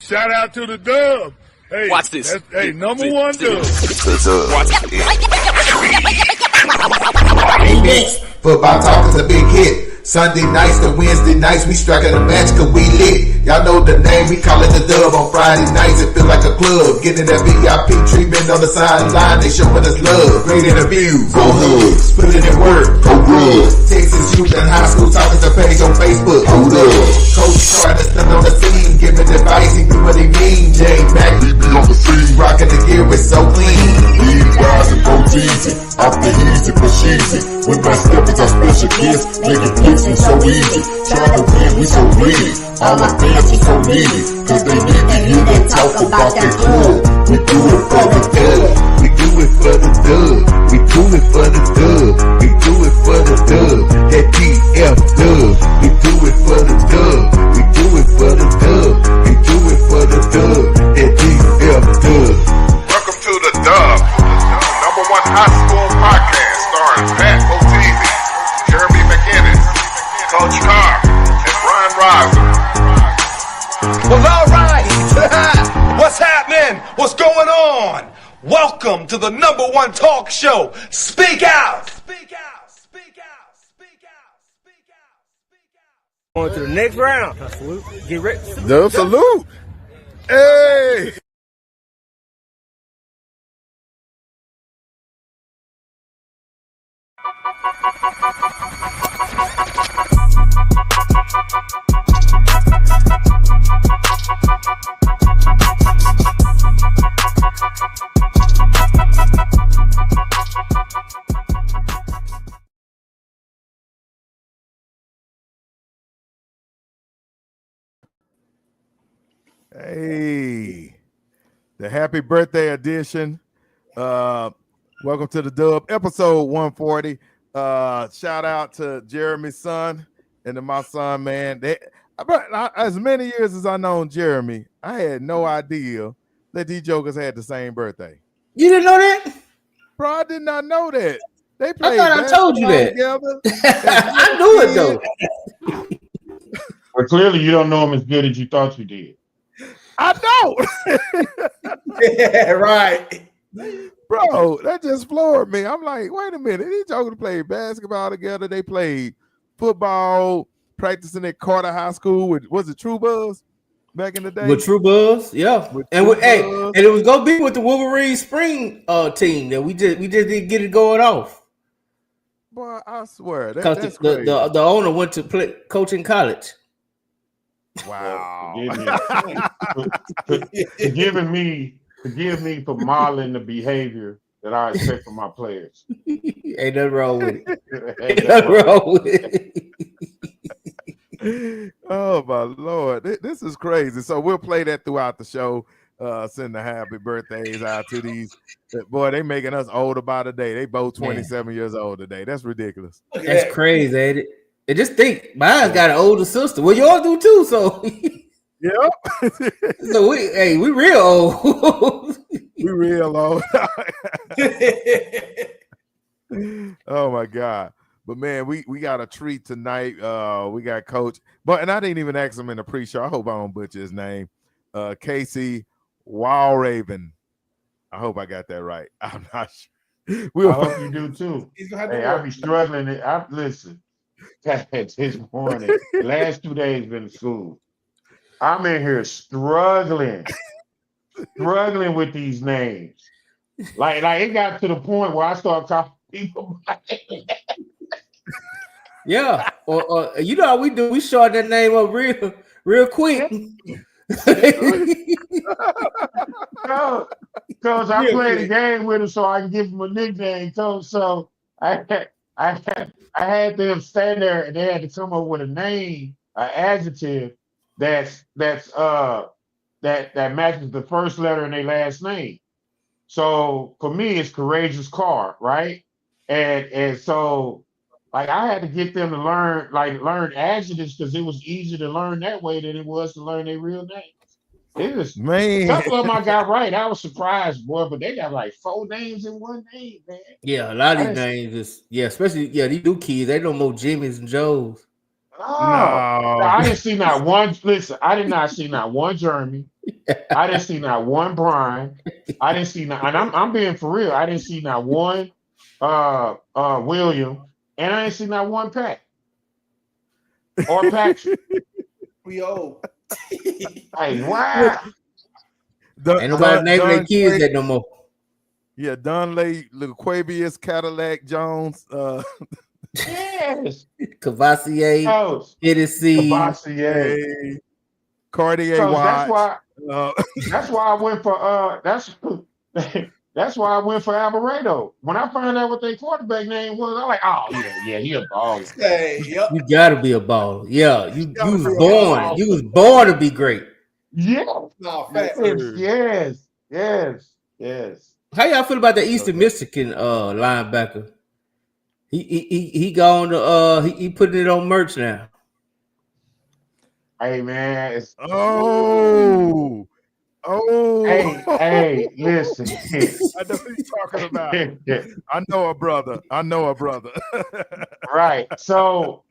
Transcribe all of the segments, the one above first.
Shout out to the Dub. Hey, watch this. Hey, number one Dub. Watch it. Football talk is a big hit. Sunday nights to Wednesday nights, we striking a match cause we lit. Y'all know the name, we call it the Dub. On Friday nights, it feel like a club. Getting that VIP treatment on the sideline, they showing us love. Great interviews, go hugs, put it in work, go good. Texas youth and high school talking to page on Facebook, hold up. Coach trying to stand on the scene, giving advice, he do what he mean. Jay Mack, we be on the scene, rocking the gear, it's so clean. Lead wise and go easy, off the easy, push easy. With my steppers, our special gifts, making fixing so easy. Trying to win, we so greedy. All my fans, we so needy. Cause they need to hear them talk about that club. We do it for the dub. We do it for the dub. We do it for the dub. We do it for the dub. That DF dub. We do it for the dub. We do it for the dub. We do it for the dub. That DF dub. Welcome to the Dub, number one high school podcast starring Pat O'Teevy, Jeremy McInnes, Coach Carr, and Brian Riser. Well, all right. What's happening? What's going on? Welcome to the number one talk show. Speak out. Speak out. Speak out. Speak out. Speak out. Speak out. Going to the next round. Salute. Get ready. Dub salute. Hey. Hey, the happy birthday edition. Welcome to the Dub, episode 140. Shout out to Jeremy's son and to my son, man. As many years as I known Jeremy, I had no idea that these jokers had the same birthday. You didn't know that? Bro, I did not know that. They played I thought I told you that. Together. I knew it though. Well, clearly you don't know him as good as you thought you did. I know. Yeah, right. Bro, that just floored me. I'm like, wait a minute. These jokers played basketball together. They played football, practicing at Carter High School with, was it True Buzz back in the day? With True Buzz, yeah. And it was gonna be with the Wolverine spring team that we just didn't get it going off. Boy, I swear. Because the owner went to play coach in college. Wow. Forgive me for modeling the behavior that I expect from my players. Ain't nothing wrong with it. Ain't nothing wrong with it. Oh my Lord. This is crazy. So we'll play that throughout the show. Send the happy birthdays out to these. Boy, they making us older by the day. They both 27 years old today. That's ridiculous. That's crazy, ain't it? And just think, mine's got an older sister. Well, yours do too, so yep. So we real old. We real old. Oh my God. But man, we got a treat tonight. We got Coach, and I didn't even ask him in the pre-show. I hope I don't butcher his name. Casey WALRAVEN. I hope I got that right. I'm not sure. I hope you do too. Hey, I'll be struggling. Listen. This morning, the last 2 days been in school. I'm in here struggling with these names. Like it got to the point where I started calling people. Yeah, or you know how we do? We short that name up real quick. Because I played a game with him, so I can give him a nickname. So I had them stand there and they had to come up with a name, an adjective that matches the first letter in their last name. So for me, it's Courageous Car, right? And so like I had to get them to learn adjectives because it was easier to learn that way than it was to learn their real names. It was, man. A couple of them I got right. I was surprised, boy, but they got like 4 names in one name, man. Yeah, a lot of these names is especially these new kids, they know more Jimmys and Joes. No, I didn't see not one. Listen, I did not see not one Jeremy, I didn't see not one Brian. I didn't see not, and I'm being for real. I didn't see not one William, and I didn't see not one Pat or Patrick. We old. Hey, wow. Ain't nobody naming their kids that no more. Yeah, Dunley, Laquavius, Cadillac, Jones. Yes. Cavassier, Hennessy, Cavassier. Cartier So watch. that's why I went for that's why I went for Alvarado. When I found out what their quarterback name was, I'm like, oh yeah, he a baller. Hey, yep. You gotta be a baller. Yeah, you was be a born. baller. You was born to be great. Yeah. No, fact. Yes. How y'all feel about the Eastern Michigan linebacker? He gone to he putting it on merch now. Hey man, it's Oh. hey, listen. I know who you're talking about. I know a brother. Right. So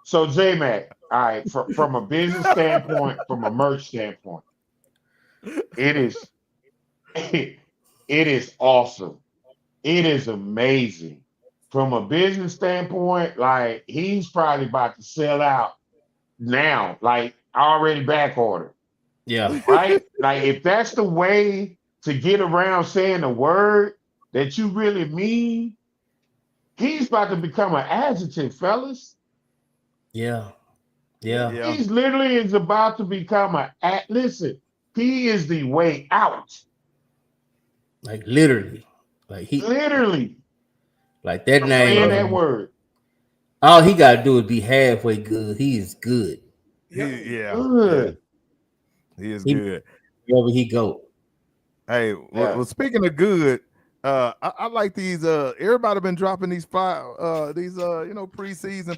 J-Mac, all right, from a business standpoint, from a merch standpoint, it is awesome. It is amazing. From a business standpoint, like he's probably about to sell out now, like already back order. Yeah. Right? Like if that's the way to get around saying the word that you really mean, he's about to become an adjective, fellas. Yeah. He's literally is about to become listen, he is the way out. Like literally. Like Literally. Like that name. Saying that word. All he gotta do is be halfway good. He is good. Good. He is good. Wherever he go. Hey, well, speaking of good, I like these. Everybody been dropping these preseason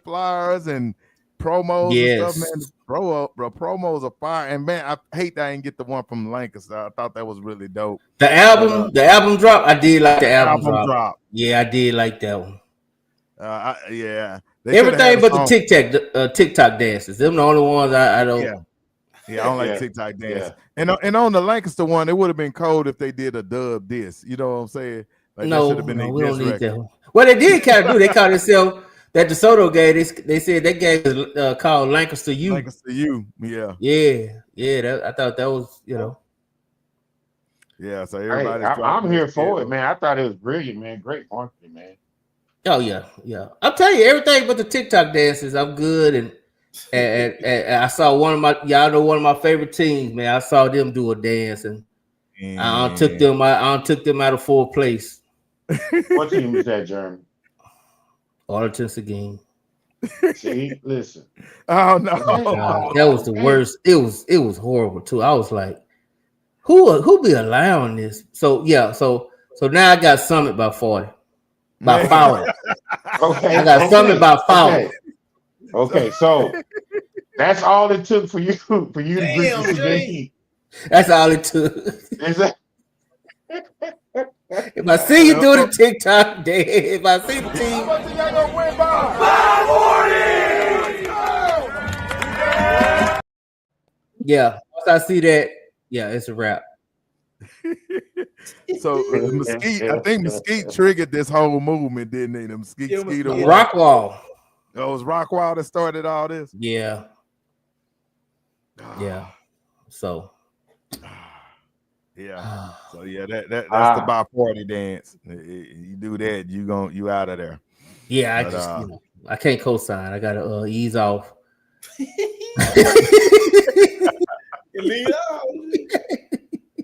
flyers and promos and stuff, man. Promos are fire, and man, I hate that I didn't get the one from Lancaster. I thought that was really dope. The album drop. I did like the album drop. Yeah, I did like that one. Everything but the TikTok dances. Them the only ones I don't. Yeah, I don't like TikTok dance. Yeah. And on the Lancaster one, it would have been cold if they did a dub diss. You know what I'm saying? Like no, that should have been we don't need that one. Well, they did kind of do. They called themselves that DeSoto game. They said that game is called Lancaster U. Lancaster U. Yeah. I thought that was Yeah, so everybody's I'm here for it, man. I thought it was brilliant, man. Great marketing, man. Oh yeah. I'm telling you, everything but the TikTok dances, I'm good. And I saw one of my favorite teams, man. I saw them do a dance, and I took them out of fourth place. What team is that, Jeremy? Arlington Seguin. See, listen. Oh no, that was the worst. It was horrible too. I was like, who be allowing this? So now I got Summit by 40. By 40. Okay. I got Summit by 40. Okay, so that's all it took for you to beat the Seguin. That's all it took. Is that? If I see you do the TikTok dance, if I see the team, yeah. Once I see that, yeah, it's a wrap. So Mesquite, I think Mesquite triggered this whole movement, didn't he? Mesquite Rockwall. Oh, it was Rockwall that started all this. Yeah. So. Yeah. So yeah, that's the by 40 dance. You do that, you out of there. Yeah, but, I can't co-sign. I gotta ease off.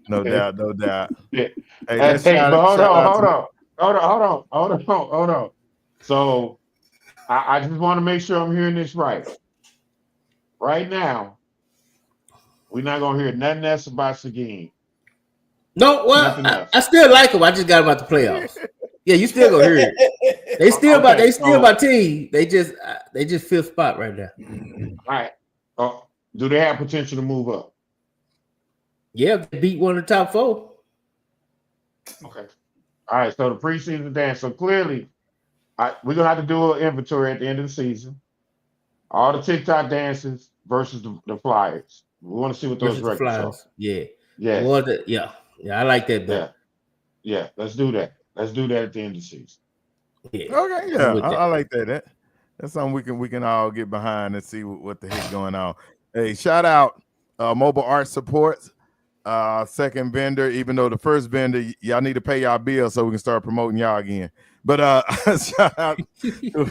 No doubt. Hey, but hold on. So I just want to make sure I'm hearing this right. Right now, we're not gonna hear nothing else about Seguin. No, well, I still like them. I just got them out the playoffs. Yeah, you still gonna hear it. They still my team. They just fifth spot right now. All right. Do they have potential to move up? Yeah, they beat one of the top four. Okay. All right. So the preseason dance. So clearly, we're gonna have to do an inventory at the end of the season. All the TikTok dances versus the Flyers. We want to see what those records are. Yeah. Yes. Yeah, I like that better. Yeah. Let's do that. Let's do that at the end of the season. Yeah. Okay, yeah, I like that. That's something we can all get behind and see what the heck going on. Hey, shout out Mobile Art Supports, second vendor. Even though the first vendor, y'all need to pay y'all bills so we can start promoting y'all again. But shout out to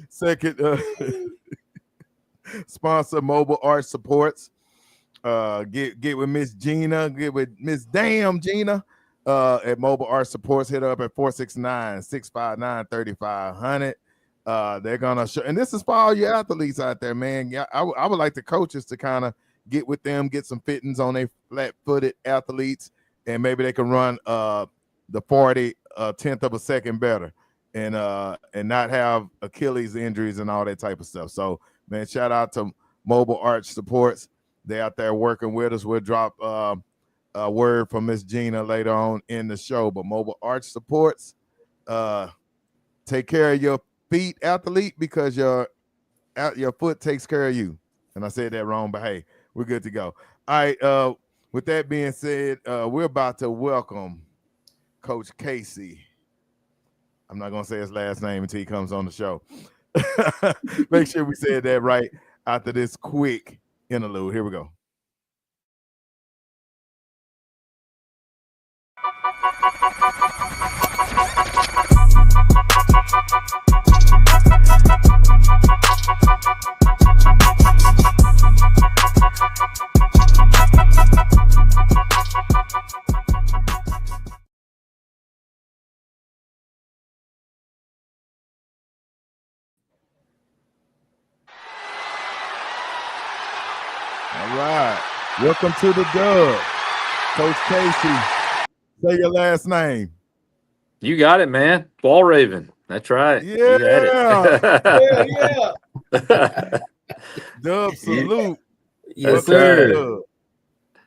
second sponsor, Mobile Art Supports. Get with Miss Gina, get with Miss Damn Gina at Mobile Art Supports. Hit up at 469-659-3500. They're gonna show, and this is for all your athletes out there, man. Yeah, I would like the coaches to kind of get with them, get some fittings on their flat-footed athletes, and maybe they can run the 40 tenth of a second better, and not have Achilles injuries and all that type of stuff. So, man, shout out to Mobile Art Supports. They out there working with us. We'll drop a word from Miss Gina later on in the show. But Mobile Arch Supports, take care of your feet, athlete, because your foot takes care of you. And I said that wrong, but hey, we're good to go. All right. With that being said, we're about to welcome Coach Casey. I'm not gonna say his last name until he comes on the show. Make sure we said that right after this quick interlude. Here we go. All right. Welcome to the Dub. Coach Casey, say your last name. You got it, man. WALRAVEN. That's right. Yeah. You had it. Yeah. Dub salute. Yes, sir.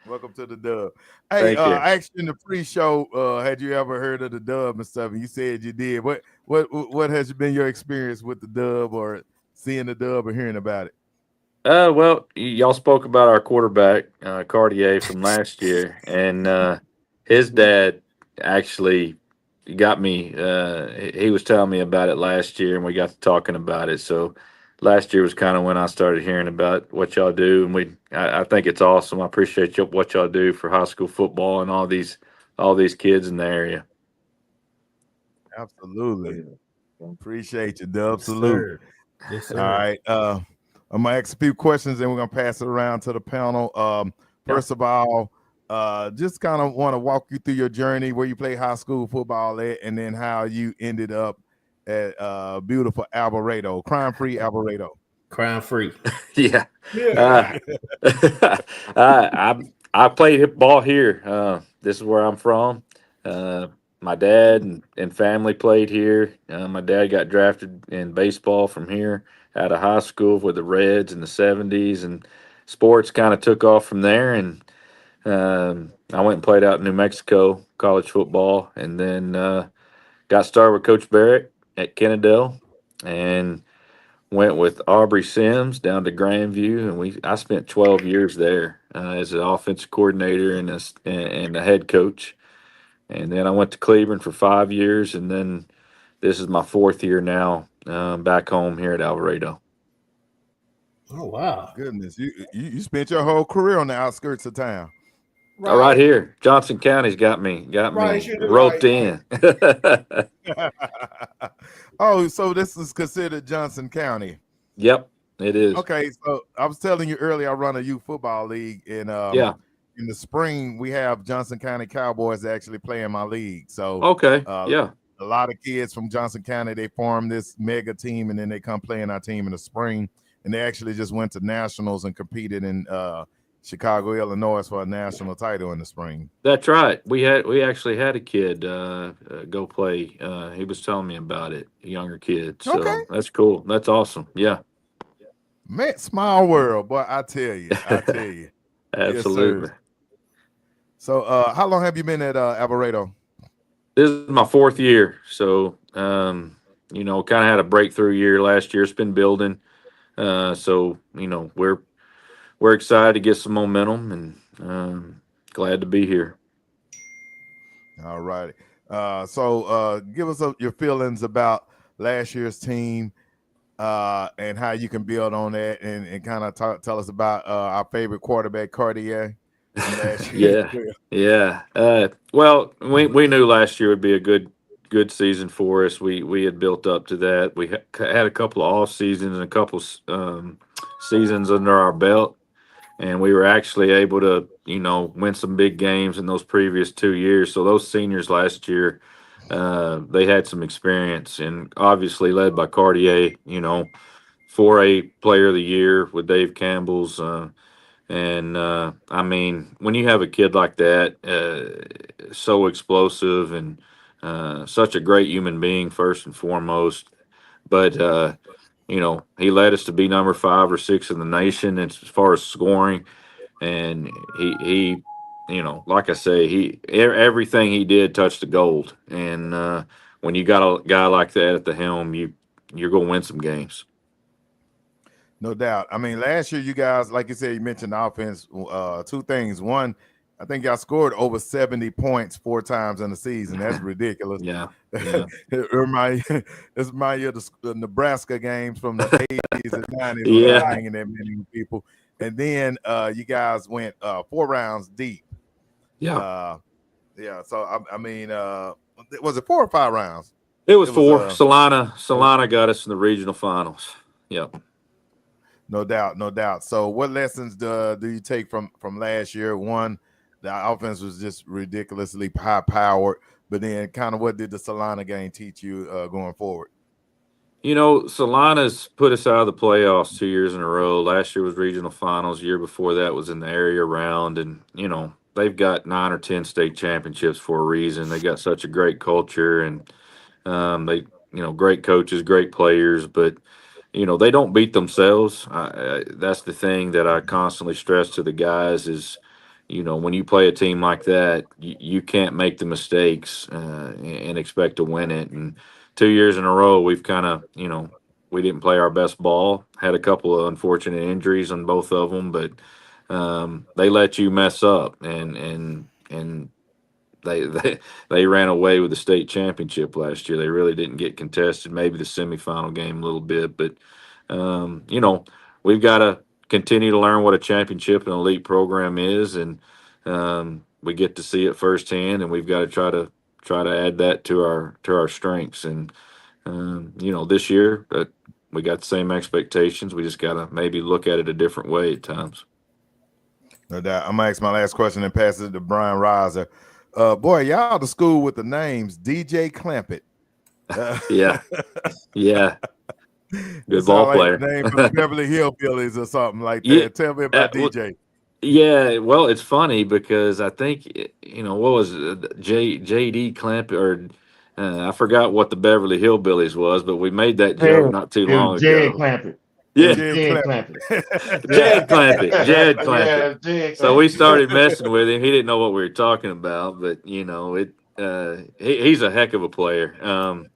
Welcome to the Dub. Hey, I asked you in the pre-show, had you ever heard of the Dub and stuff? And you said you did. What has been your experience with the Dub, or seeing the Dub, or hearing about it? Well, y'all spoke about our quarterback, Cartier, from last year, and his dad actually got me. He was telling me about it last year, and we got to talking about it. So last year was kind of when I started hearing about what y'all do, and I think it's awesome. I appreciate what y'all do for high school football and all these kids in the area. Absolutely, appreciate you, Dub. Salute. Yes, sir. All right. I'm gonna ask a few questions and we're gonna pass it around to the panel. First of all, just kind of want to walk you through your journey, where you play high school football at, and then how you ended up at beautiful Alvarado, crime-free Alvarado. Crime-free. Yeah. I played ball here. This is where I'm from. My dad and family played here. My dad got drafted in baseball from here out of high school with the Reds in the 70s, and sports kind of took off from there. And I went and played out in New Mexico, college football, and then got started with Coach Barrett at Kennedale, and went with Aubrey Sims down to Grandview, and I spent 12 years there as an offensive coordinator and a head coach. And then I went to Cleveland for 5 years, and then this is my 4th year now back home here at Alvarado. Oh, wow. Goodness, you spent your whole career on the outskirts of town. Right here. Johnson County's got me roped in. Oh, so this is considered Johnson County. Yep, it is. Okay, so I was telling you earlier, I run a youth football league, and in the spring we have Johnson County Cowboys actually play in my league. So okay, a lot of kids from Johnson County, they form this mega team, and then they come play in our team in the spring. And they actually just went to nationals and competed in Chicago, Illinois for a national title in the spring. That's right. We actually had a kid go play. He was telling me about it, a younger kid. So that's cool. That's awesome. Yeah. Man, small world, boy. I tell you. Absolutely. Yes, so how long have you been at Alvarado? This is my 4th year. So, kind of had a breakthrough year last year. It's been building. So, we're excited to get some momentum, Glad to be here. All righty. So give us your feelings about last year's team and how you can build on that, and kind of tell us about our favorite quarterback, Cartier, from last year. Yeah. Well, we knew last year would be a good season for us. We had built up to that. We had a couple of off seasons and a couple seasons under our belt, and we were actually able to win some big games in those previous 2 years. So those seniors last year, they had some experience, and obviously led by Cartier. 4A Player of the Year with Dave Campbell's. And I mean, when you have a kid like that, so explosive and such a great human being, first and foremost, but he led us to be number 5 or 6 in the nation as far as scoring, and he like I say, everything he did touched the gold, and when you got a guy like that at the helm, you're gonna win some games. No doubt. I mean, last year you guys, like you said, you mentioned the offense. 2 things. One, I think y'all scored over 70 points 4 times in the season. That's ridiculous. Yeah. It reminds me of the Nebraska games from the 80s and 90s. Yeah. Hanging that many people. And then you guys went 4 rounds deep. Yeah. Yeah. So I mean, was it 4 or 5 rounds? It was 4. Solana got us in the regional finals. Yep. No doubt, no doubt. So, what lessons do you take from last year? One, the offense was just ridiculously high powered, but then kind of what did the Solana game teach you going forward? Solana's put us out of the playoffs 2 years in a row. Last year was regional finals. Year before that was in the area round, and they've got 9 or 10 state championships for a reason. They got such a great culture, and they great coaches, great players, but they don't beat themselves. That's the thing that I constantly stress to the guys is, when you play a team like that, you can't make the mistakes and expect to win it. And 2 years in a row, we've kind of, we didn't play our best ball. Had a couple of unfortunate injuries on both of them, but they let you mess up, and they ran away with the state championship last year. They really didn't get contested. Maybe the semifinal game a little bit, but we've got to continue to learn what a championship and elite program is, and we get to see it firsthand. And we've got to try to add that to our strengths. And this year, we got the same expectations. We just got to maybe look at it a different way at times. No doubt. I'm gonna ask my last question and pass it to Brian Riser. Boy, y'all the school with the names DJ Clampett. Yeah. Good ball player. Like name from Beverly Hillbillies or something like that. Yeah. Tell me about DJ. Well, it's funny because I think what was it, JD Clampett, or I forgot what the Beverly Hillbillies was, but we made that joke not too long ago. Clampett. Yeah, Jed Clampett. Jed Clampett. Jed Clampett. Yeah, So we started messing with him. He didn't know what we were talking about, but he's a heck of a player.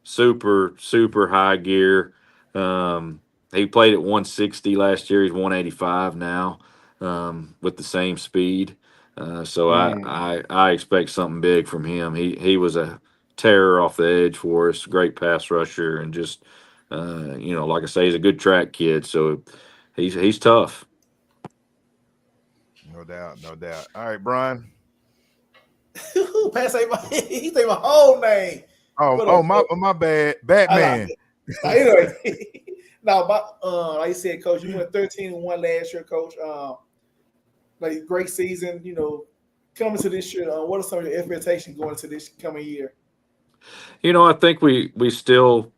Super high gear. He played at 160 last year. He's 185 now, with the same speed. So I expect something big from him. He was a terror off the edge for us. Great pass rusher, and just like I say, he's a good track kid. So he's tough. No doubt. All right, Brian. Pass he say my whole name. My bad. Batman. Anyway, now, like you said, Coach, you went 13-1 last year, Coach. Like great season. Coming to this year, what are some of your expectations going into this coming year? I think we still,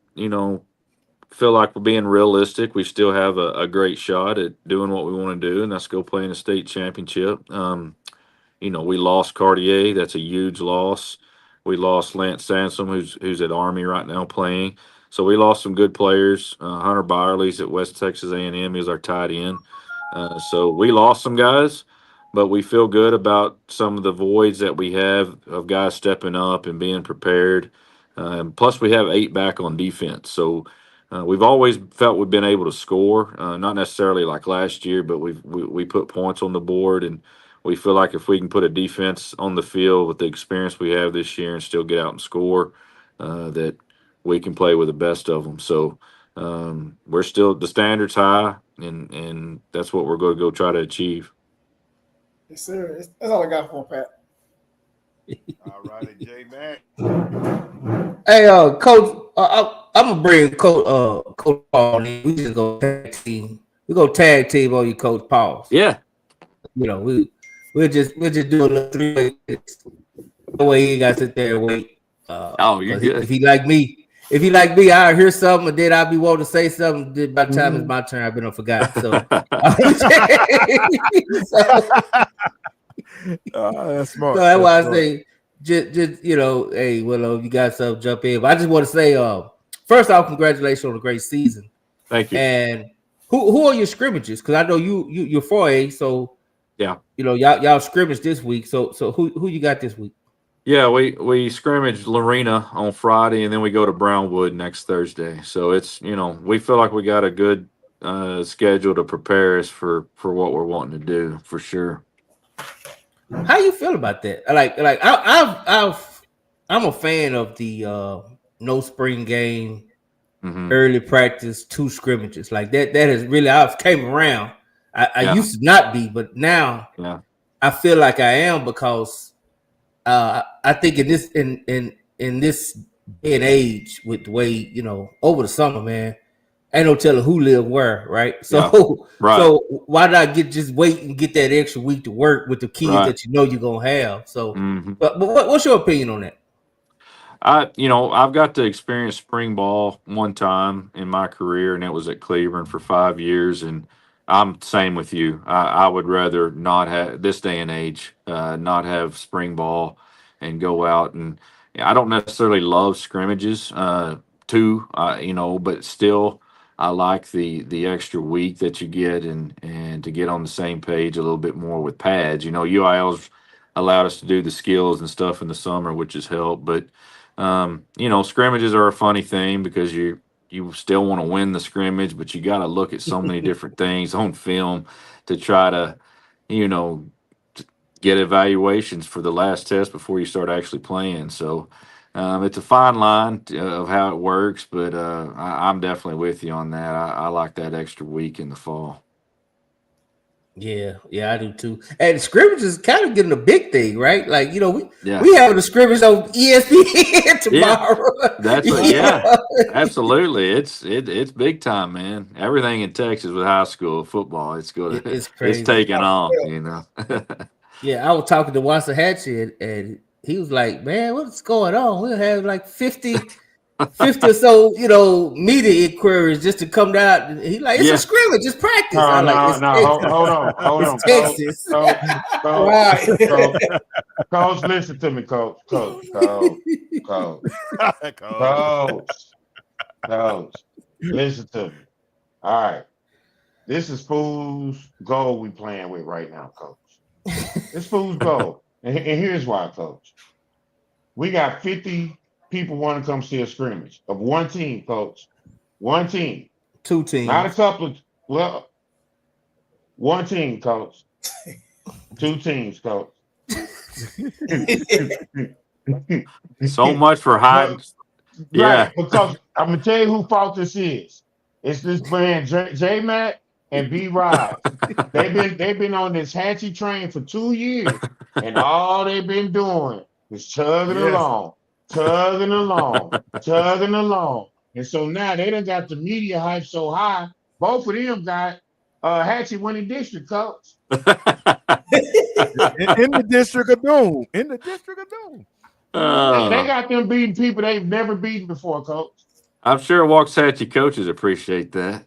feel like we're being realistic. We still have a great shot at doing what we want to do, and that's go play in a state championship. We lost Cartier. That's a huge loss. We lost Lance Sansom, who's at Army right now playing. So we lost some good players. Hunter Byerly's at West Texas A&M. He's our tight end. So we lost some guys, but we feel good about some of the voids that we have of guys stepping up and being prepared. Plus, we have 8 back on defense. So we've always felt we've been able to score, not necessarily like last year, but we put points on the board, and we feel like if we can put a defense on the field with the experience we have this year and still get out and score, that we can play with the best of them. So we're still, the standard's high, and that's what we're going to go try to achieve. Yes, sir. That's all I got for Pat. All righty, J Mac. Hey, Coach, I'm gonna bring Coach Paul in. We just go tag team. We go tag team on you, Coach Paul. Yeah. You know, we'll just do a little 3-way. The way you guys sit there and wait. You're good. If he like me, I'll hear something and then I'll be wanting to say something. By the time it's my turn, I've been forgotten. So, that's smart. So that's why I say, just you know, hey, Willow, you got something, jump in. But I just want to say, first off, congratulations on a great season. Thank you. And who are your scrimmages? Because I know you're 4A, so yeah, you know y'all scrimmage this week. So who you got this week? Yeah, we scrimmage Lorena on Friday, and then we go to Brownwood next Thursday. So it's, you know, we feel like we got a good schedule to prepare us for what we're wanting to do, for sure. How you feel about that? I'm a fan of the no spring game, early practice, 2 scrimmages. Like that has really, I've came around. I used to not be, but now I feel like I am, because I think in this day and age, with the way, you know, over the summer, man, ain't no telling who live where, right? So so why not just wait and get that extra week to work with the kids that you know you're gonna have? So but what's your opinion on that? I've got to experience spring ball one time in my career, and it was at Cleveland for 5 years. And I'm same with you. I would rather not have, this day and age, not have spring ball and go out. And I don't necessarily love scrimmages too, but still I like the extra week that you get, and to get on the same page a little bit more with pads. You know, UIL's allowed us to do the skills and stuff in the summer, which has helped. But scrimmages are a funny thing, because you still want to win the scrimmage, but you got to look at so many different things on film to try to, get evaluations for the last test before you start actually playing. So it's a fine line of how it works, but I'm definitely with you on that. I like that extra week in the fall. Yeah, I do too. And scrimmage is kind of getting a big thing, right? Like, we having a scrimmage on ESPN tomorrow. Yeah, absolutely. It's big time, man. Everything in Texas with high school football, it's good. It's crazy. It's taking off, Yeah, I was talking to Waxahachie, and he was like, "Man, what's going on? We'll have like 50 or so, media inquiries just to come down." He like, "It's a scrimmage, it's practice." Hold on. Texas. Coach, listen to me, Coach. Listen to me. All right. This is fool's goal we playing with right now, Coach. It's fool's goal. And here's why, Coach. We got 50 people want to come see a scrimmage of one team, Coach. One team. 2 teams. Not a couple of, one team, Coach. 2 teams, Coach. So much for hiding. Right, because I'm going to tell you who fault this is. It's this man, J-Mac and B-Rod. They've been on this Hatchie train for 2 years, and all they've been doing is chugging along. And so now they done got the media hype so high. Both of them got Hatchie winning district, Coach. in the District of Doom. They got them beating people they've never beaten before, Coach. I'm sure Waxahachie coaches appreciate that.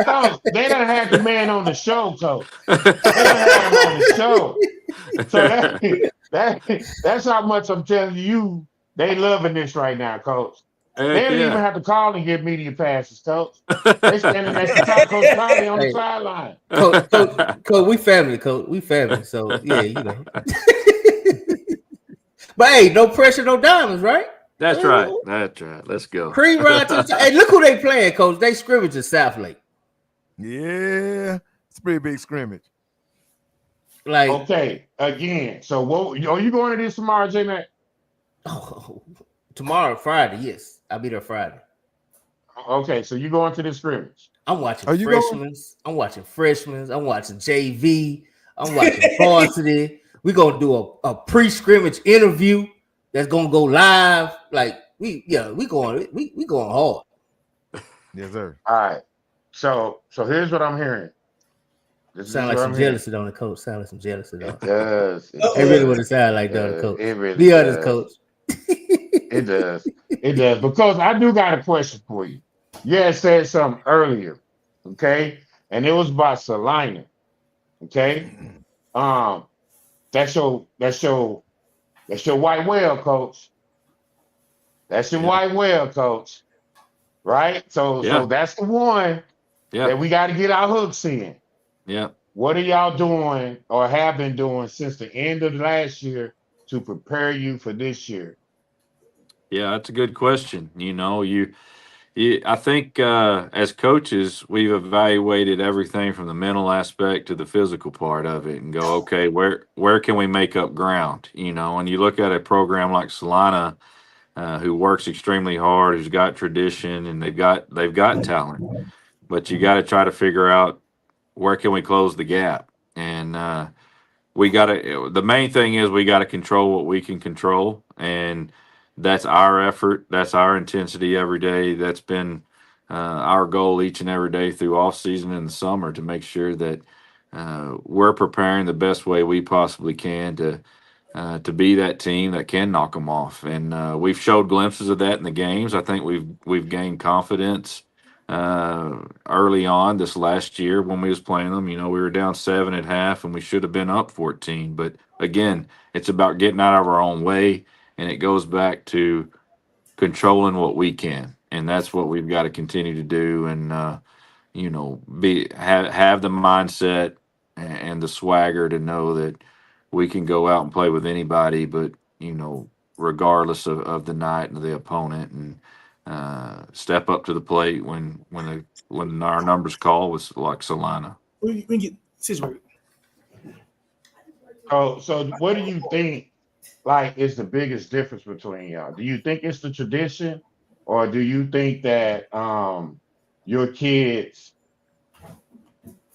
Coach, they done had the man on the show, Coach. They done had him on the show. So that's how much I'm telling you. They loving this right now, Coach. They don't even have to call and get media passes, Coach. They standing next to Coach Tommy on the sideline. Coach, we family, Coach. We family. So yeah, But hey, no pressure, no diamonds, right? That's right. Let's go. Hey, look who they playing, Coach. They scrimmage at South Lake. Yeah. It's a pretty big scrimmage. Like, Okay, again. So what are you going to this tomorrow, J-Mac? oh, tomorrow, Friday, yes. I'll be there Friday. Okay, so you going to this scrimmage. I'm watching Are you freshmen. I'm watching freshmen. I'm watching JV. I'm watching varsity. We're gonna do a pre-scrimmage interview that's gonna go live. Like we going hard. Yes, sir. All right. So here's what I'm hearing. This Sound is like what some I'm hearing. jealousy on the coach. Sound like some jealousy though. It does. It really would have sounded like that, coach. It really Be honest, does. coach. It does. It does. Because I do got a question for you. You had said something earlier, okay? And it was about Salina. Okay. That's your white whale, coach. That's your white whale, coach. Right? So that's the one that we got to get our hooks in. Yeah. What are y'all doing or have been doing since the end of last year to prepare you for this year? Yeah, that's a good question. You know, I think as coaches, we've evaluated everything from the mental aspect to the physical part of it, and go, okay, where can we make up ground? You know, and you look at a program like Salina, who works extremely hard, who's got tradition, and they've got talent, but you got to try to figure out where can we close the gap, and the main thing is we got to control what we can control, and that's our effort. That's our intensity every day. That's been our goal each and every day through off season and the summer to make sure that we're preparing the best way we possibly can to be that team that can knock them off. And we've showed glimpses of that in the games. I think we've gained confidence early on this last year when we was playing them. You know, we were down 7 at half and we should have been up 14. But again, it's about getting out of our own way, and it goes back to controlling what we can, and that's what we've got to continue to do. And you know, have the mindset and the swagger to know that we can go out and play with anybody, but you know, regardless of the night and the opponent, and step up to the plate when our numbers call was like Salina. We get situated. So what do you think like is the biggest difference between y'all? Do you think it's the tradition, or do you think that your kids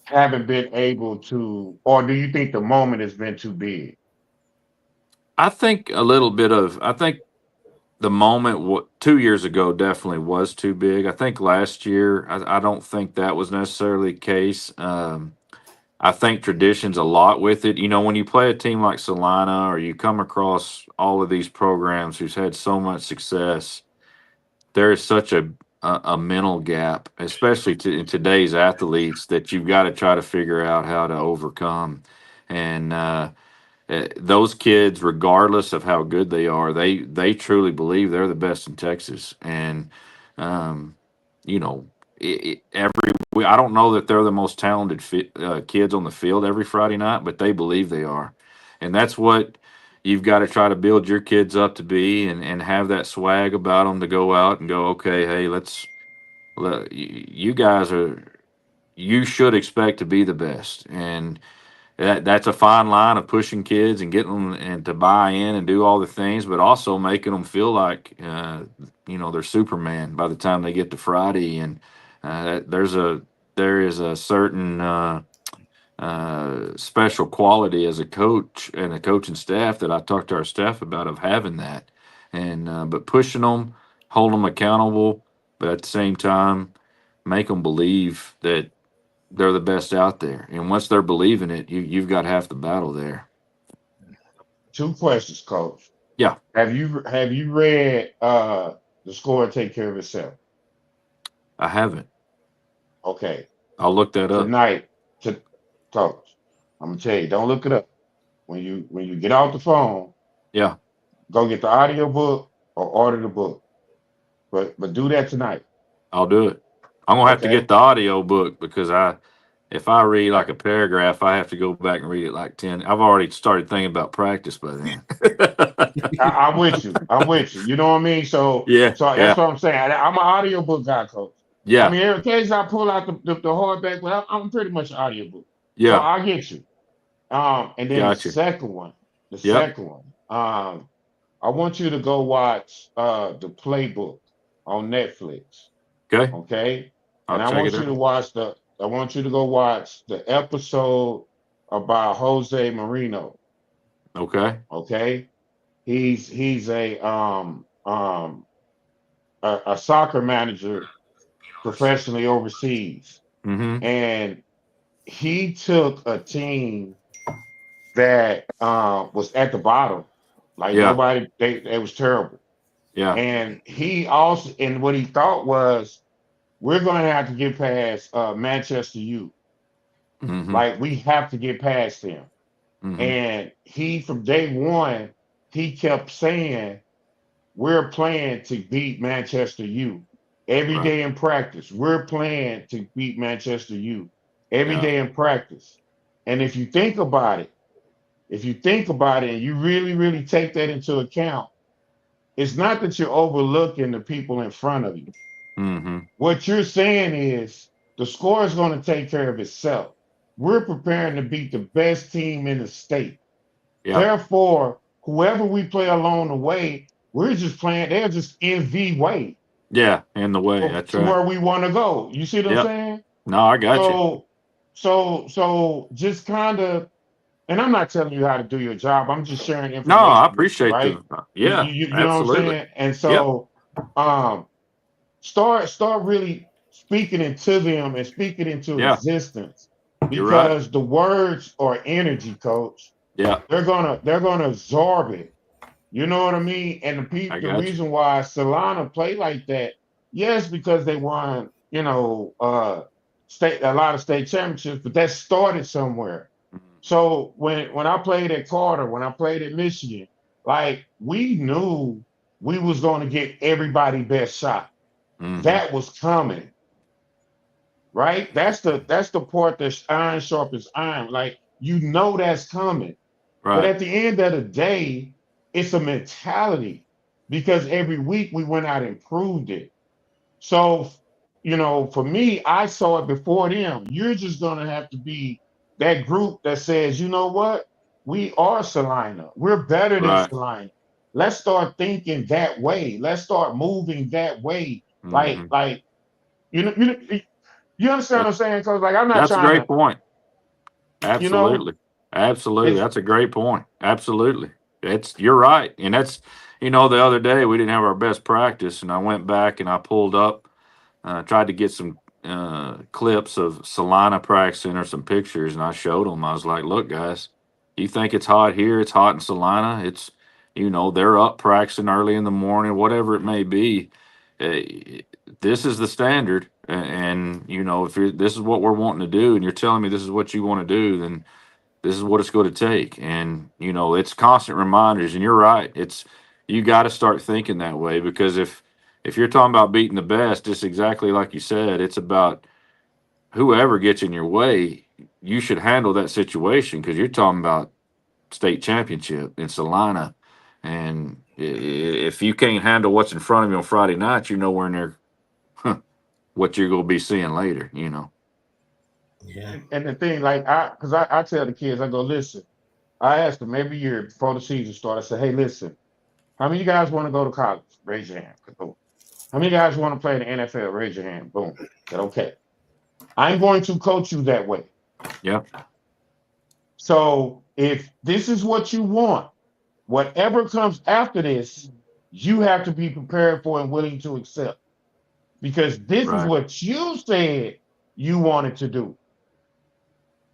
haven't been able to, or do you think the moment has been too big? I think the moment 2 years ago definitely was too big. I think last year, I don't think that was necessarily the case. I think tradition's a lot with it. You know, when you play a team like Salina, or you come across all of these programs who's had so much success, there is such a mental gap, especially in today's athletes, that you've got to try to figure out how to overcome. And those kids, regardless of how good they are, they truly believe they're the best in Texas. And you know, I don't know that they're the most talented kids on the field every Friday night, but they believe they are, and that's what you've got to try to build your kids up to be, and have that swag about them to go out and go, okay, hey, you guys you should expect to be the best. And that's a fine line of pushing kids and getting them and to buy in and do all the things, but also making them feel like you know, they're Superman by the time they get to Friday. And there is a certain special quality as a coach and a coaching staff that I talk to our staff about, of having that, and but pushing them, hold them accountable, but at the same time make them believe that they're the best out there. And once they're believing it, you've got half the battle there. 2 questions, Coach. Yeah. Have you read The Score and Take Care of Itself? I haven't. Okay. I'll look that up tonight. Coach, I'm gonna tell you, don't look it up. When you get off the phone, yeah, go get the audio book or order the book. But do that tonight. I'll do it. I'm gonna have to get the audio book, because if I read like a paragraph, I have to go back and read it like 10. I've already started thinking about practice by then. I'm with you. You know what I mean? So that's what I'm saying. I'm an audio book guy, Coach. Yeah. I mean, every case I pull out the hardback, but I'm pretty much an audio book. So Yeah. I get you. And then Gotcha. the Yep. second one, I want you to go watch the Playbook on Netflix. Okay. Okay. I'll And I check want it you to out. watch I want you to go watch the episode about Jose Marino. Okay. Okay. He's a soccer manager professionally overseas. Mm-hmm. And he took a team that was at the bottom. Like Yeah. nobody, they was terrible. Yeah. And he also, and what he thought was, we're going to have to get past Manchester U. Mm-hmm. Like we have to get past them. Mm-hmm. And he, from day one, he kept saying, we're playing to beat Manchester U. Every Right. day in practice, we're playing to beat Manchester U. Every Yeah. day in practice. And if you think about it and you really, really take that into account, it's not that you're overlooking the people in front of you. Mm-hmm. What you're saying is the score is going to take care of itself. We're preparing to beat the best team in the state. Yeah. Therefore, whoever we play along the way, we're just playing, they're just in the way Yeah. In the way. That's to right. where we want to go. You see what I'm Yep. saying? No, I got you. So just kind of, and I'm not telling you how to do your job. I'm just sharing No, I information with you, appreciate right? the. Yeah. You know what I'm Absolutely. saying? And Yep. so, um, start really speaking into them and speaking into Yeah. existence, You're right. because the words are energy, coach. Yeah. They're gonna absorb it. You know what I mean? And I the got you. reason why Solana play like that, yes, because they won, a lot of state championships, but that started somewhere. So when I played at Carter, when I played at Michigan, like we knew we was going to get everybody best shot. Mm-hmm. That was coming, right? That's the part that's iron sharp as iron. Like you know that's coming. But Right. at the end of the day, it's a mentality, because every week we went out and proved it. So, for me, I saw it before them. You're just going to have to be that group that says, you know what? We are Salina. We're better than Right. Salina. Let's start thinking that way. Let's start moving that way. Like, Mm-hmm. like you know, you understand what That, I'm saying? Because like I'm not that's a trying great to, point. you know, Absolutely. Absolutely. it's That's a great point. Absolutely. You're right. And the other day we didn't have our best practice and I went back and I pulled up, tried to get some clips of Salina practicing or some pictures and I showed them. I was like, look, guys, you think it's hot here? It's hot in Salina. They're up practicing early in the morning, whatever it may be. This is the standard. And if this is what we're wanting to do and you're telling me this is what you want to do, then this is what it's going to take. And it's constant reminders. And you're right, you got to start thinking that way, because if you're talking about beating the best, just exactly like you said, it's about whoever gets in your way. You should handle that situation, because you're talking about state championship in Salina. And if you can't handle what's in front of you on Friday night, you're nowhere near what you're going to be seeing later. Yeah. and the thing, like because I tell the kids, I go, listen, I asked them every year before the season started, I said, hey, listen, how many of you guys want to go to college? Raise your hand. Boom. How many guys want to play in the NFL? Raise your hand. Boom. I said, okay. I'm going to coach you that way. Yeah. So if this is what you want, whatever comes after this, you have to be prepared for and willing to accept, because this is Right. what you said you wanted to do.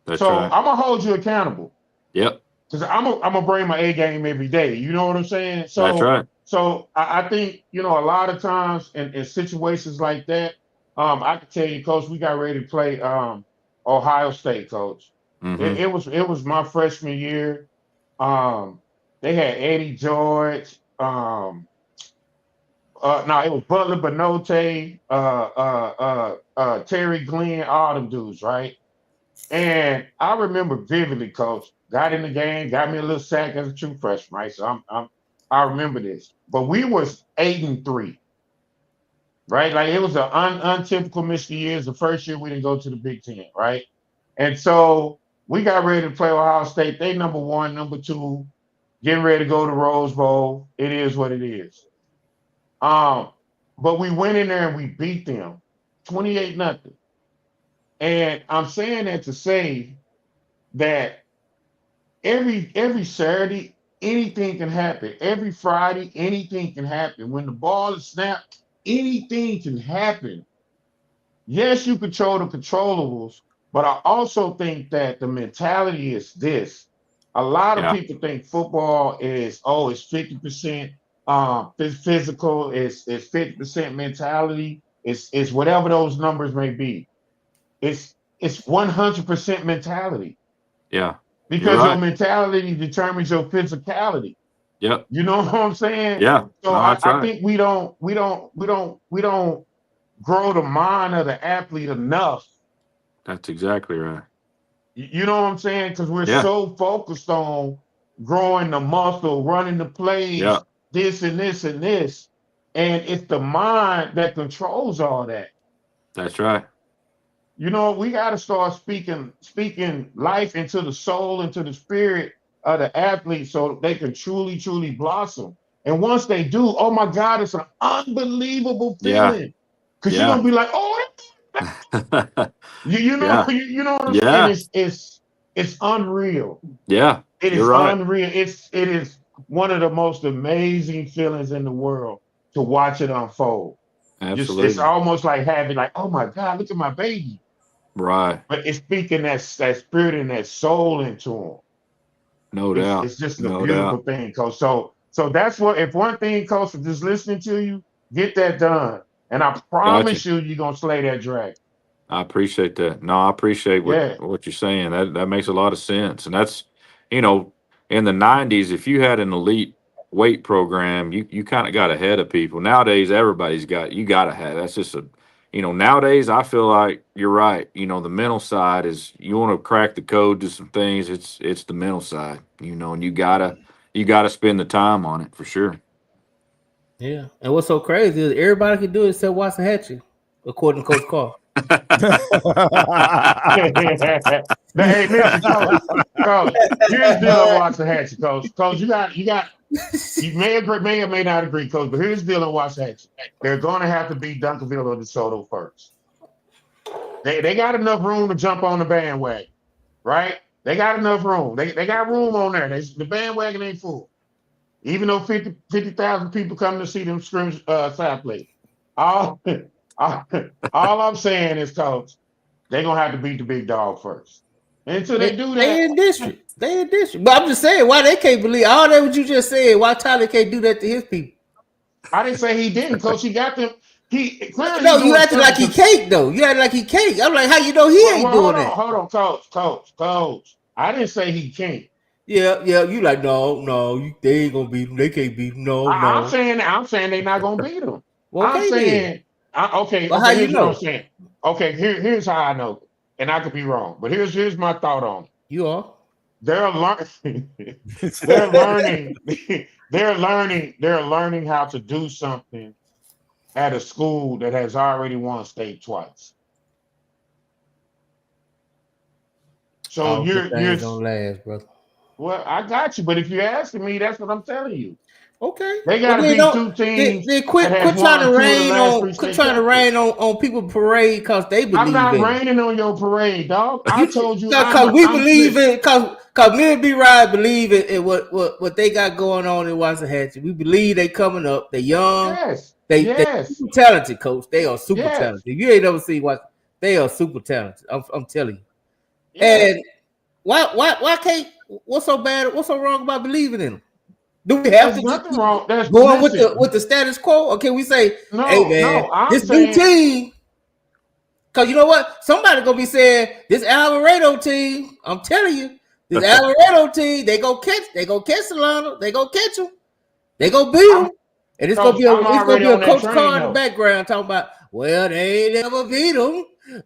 That's So right. I'm gonna hold you accountable, Yep. because I'm gonna bring my A game every day. You know what I'm saying? That's right. So I think a lot of times in situations like that, I can tell you, Coach, we got ready to play Ohio State, Coach. Mm-hmm. It was my freshman year. They had Eddie George. No, it was Butler Benote, Terry Glenn, all them dudes, right? And I remember vividly, Coach, got in the game, got me a little sack as a true freshman, right? So I remember this. But we was 8-3, right? Like it was an untypical Michigan year. It's the first year we didn't go to the Big Ten, right? And so We got ready to play Ohio State. They number 1, number 2, getting ready to go to Rose Bowl. It is what it is. But we went in there and we beat them 28-0. And I'm saying that to say that every Saturday, anything can happen. Every Friday, anything can happen. When the ball is snapped, anything can happen. Yes, you control the controllables, but I also think that the mentality is this. A lot of people think football is, it's 50% physical, it's 50% mentality, it's whatever those numbers may be. It's 100% mentality. Yeah. Because your mentality determines your physicality. Yep. You know what I'm saying? Yeah. So I think we don't grow the mind of the athlete enough. That's exactly right. You know what I'm saying? Because we're so focused on growing the muscle, running the plays, this and this and this. And it's the mind that controls all that. That's right. You know, we got to start speaking life into the soul, into the spirit of the athlete so they can truly, truly blossom. And once they do, oh my God, it's an unbelievable feeling. Because you're going to be like, you know what I'm saying? It's unreal. Yeah. It is unreal. It is one of the most amazing feelings in the world to watch it unfold. Absolutely. It's almost like having oh my God, look at my baby. Right. But it's speaking that spirit and that soul into them. No doubt. It's just a beautiful thing, Coach. So that's what, if one thing, Coach, is just listening to you, get that done. And I promise you're going to slay that dragon. I appreciate that. No, I appreciate what you're saying. That makes a lot of sense. And that's, in the 90s, if you had an elite weight program, you kind of got ahead of people. Nowadays, everybody's got to have. That's just nowadays I feel like you're right. The mental side is, you want to crack the code to some things. It's the mental side, and you gotta spend the time on it for sure. Yeah. And what's so crazy is everybody can do it except Waxahachie, according to Coach Carr. Hey, listen, Coach, here's the deal on Waxahachie, Coach. Coach, you may or may not agree, Coach, but here's the deal on Waxahachie. They're going to have to beat Duncanville or DeSoto first. They got enough room to jump on the bandwagon, right? They got enough room. They got room on there. The bandwagon ain't full. Even though 50,000 people come to see them scrimmage side play. All I'm saying is, Coach, they're going to have to beat the big dog first. And until they do that. They in district. But I'm just saying, why they can't believe all that what you just said, why Tyler can't do that to his people? I didn't say he didn't, Coach. He got them. No, you acted like he can't, though. You acted like he can't. I'm like, how you know he ain't doing that? Hold on, Coach. I didn't say he can't. Yeah. You like, no, they ain't gonna beat him. They can't beat him. No. I'm saying they're not gonna beat him. Well, I'm saying, okay. Well, how you know? What I'm saying. Okay, here's how I know, and I could be wrong, but here's my thought on it. You are. They're learning. They're learning how to do something at a school that has already won state twice. So you're don't last, brother. Well, I got you, but if you're asking me, that's what I'm telling you. Okay. They got to be two teams. They quit trying to rain on people's parade because they believe I'm not in raining on your parade, dog. I told you because we believe in because me and B Ride believe in what they got going on in Waxahachie. We believe they coming up. They young. Yes. They super talented, Coach. They are super talented. If you ain't never seen what they are, super talented. I'm telling you. Yes. And why can't? What's so bad? What's so wrong about believing in them? Do we have There's nothing wrong? Going with the status quo, or can we say, hey man, this new team? Because you know what, somebody gonna be saying this Alvarado team. I'm telling you, this Alvarado team, they go catch Solano, they go catch them, they go beat them, and it's gonna be a Coach Carr in the background talking about, well, they ain't never beat them. So is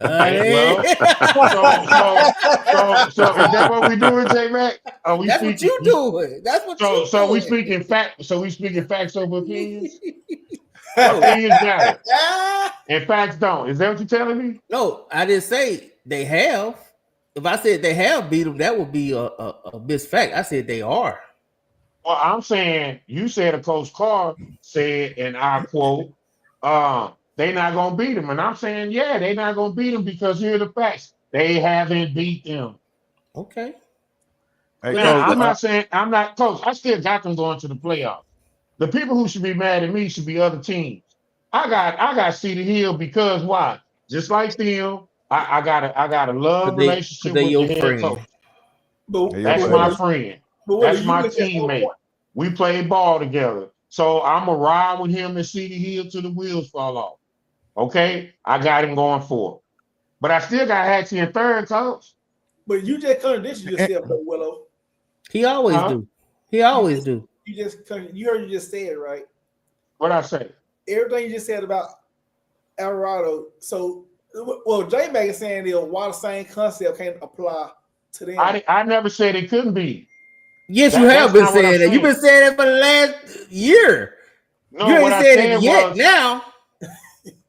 that what we doing, J-Mac? That's what you doing. That's what you doing. So we speaking facts over opinions? Opinions matter. And facts don't. Is that what you're telling me? No, I didn't say they have. if I said they have beat them, that would be a misfact. I said they are. Well, I'm saying you said a Coach Carr said, and I quote, they not gonna beat them. And I'm saying, yeah, they not gonna beat them because here are the facts. They haven't beat them. Okay. Hey, Now, Coach, I'm not saying I'm not Coach. I still got them going to the playoffs. The people who should be mad at me should be other teams. I got Cedar Hill because why? Just like them, I got a love relationship they with the your head friend. coach. But, That's my friend. Willie, That's you my look at one teammate. point. We play ball together. So I'm going to ride with him and Cedar Hill till the wheels fall off. Okay? I got him going forward. But I still got Hatchie in third, Coach. But you just contradicted yourself, though, Willow. He always do. He always do. You heard you just said, right? What I say? Everything you just said about Alvarado. So, well, J-Mac is saying that why the same concept can't apply to them. I never said it couldn't be. Yes, you have been saying that. You've been saying that for the last year. No, you ain't what I said said it yet was, now.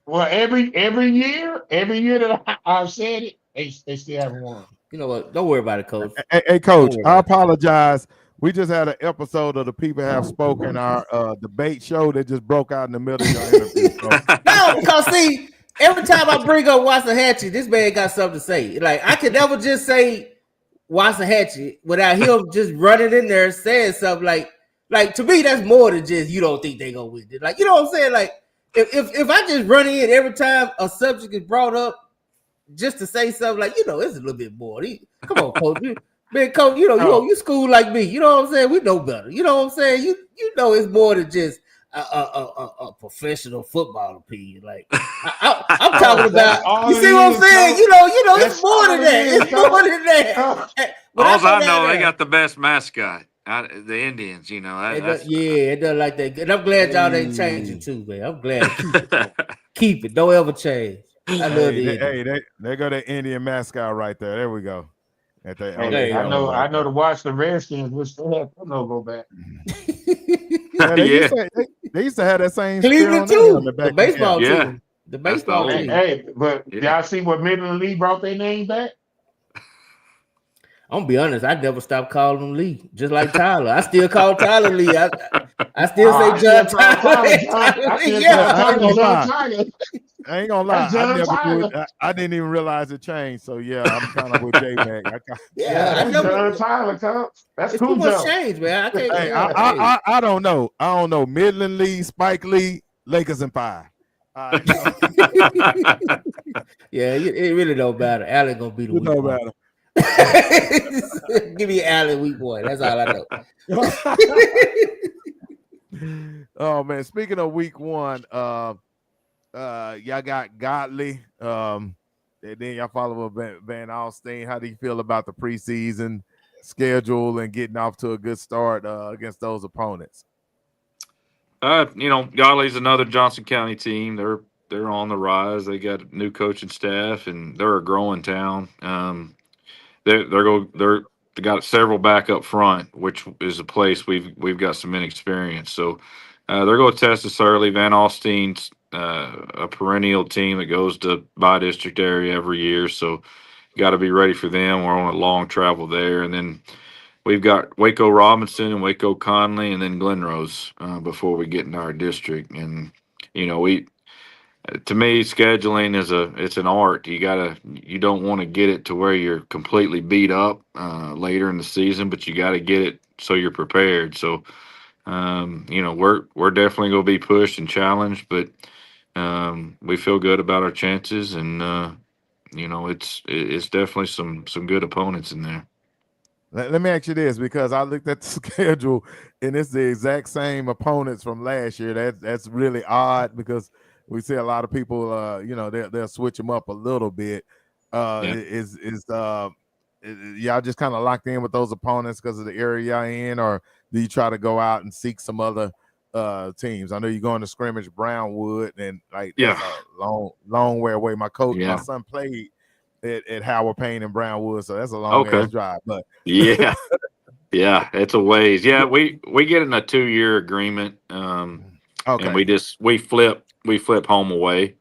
Well, every year that I've said it, they still haven't won. You know what? Don't worry about it, Coach. Hey, Coach, I apologize. We just had an episode of the People Have Spoken, our debate show that just broke out in the middle of your interview. No, because see, every time I bring up Waxahachie, this man got something to say. Like, I could never just say Waxahachie without him just running in there saying something like to me, that's more than just you don't think they gonna win it. Like, you know what I'm saying? Like, if I just run in every time a subject is brought up just to say something, like, you know, it's a little bit more. Come on, Coach. Man, Coach, you know, you school like me. You know what I'm saying? We know better. You know what I'm saying? You know it's more than just a professional football opinion. Like, I'm talking about. You see what I'm saying? You know, it's more than that. It's more than that. All I know, they got the best mascot. The Indians, you know. It does like that. And I'm glad y'all ain't changing too, man. I'm glad. Keep it. Don't ever change. I love the Indians. They got that Indian mascot right there. There we go. I know to watch the Redskins, which they have no go back. They used to have that same Cleveland too. The baseball team. Yeah. The baseball team. Hey, but y'all see what Midland Lee brought their name back? I'm gonna be honest, I never stopped calling him Lee, just like Tyler. I still call Tyler Lee. I still say John Tyler. I ain't gonna lie. I didn't even realize it changed. So yeah, I'm kind of with J-Mac. John Tyler, Coach. That's cool. Too much change, man. I don't know. I don't know. Midland Lee, Spike Lee, Lakers in 5. Yeah, it really don't matter. Allen gonna be the weak one. Matter. Give me Allen weak boy. That's all I know. Oh man, speaking of week 1, y'all got Godley. And then y'all follow up Van Alstyne. How do you feel about the preseason schedule and getting off to a good start against those opponents? You know, Godley's another Johnson County team. They're on the rise. They got a new coaching staff, and they're a growing town. They got several back up front, which is a place we've got some inexperience. So they're going to test us early. Van Alstyne's a perennial team that goes to by-district area every year, so you got to be ready for them. We're on a long travel there, and then we've got Waco Robinson and Waco Conley, and then Glenrose before we get into our district. And you know, to me, scheduling it's an art. You don't want to get it to where you're completely beat up later in the season, but you got to get it so you're prepared. So, you know, we're definitely going to be pushed and challenged, but we feel good about our chances, and you know, it's definitely some good opponents in there. Let me ask you this, because I looked at the schedule and it's the exact same opponents from last year. That's really odd, because we see a lot of people, you know, they'll switch them up a little bit. Is y'all just kind of locked in with those opponents because of the area y'all in, or do you try to go out and seek some other teams? I know you're going to scrimmage Brownwood, and that's a long way away. My son played at Howard Payne and Brownwood, so that's a long drive. But yeah, it's a ways. Yeah, we get in a 2-year agreement, and we flip home away.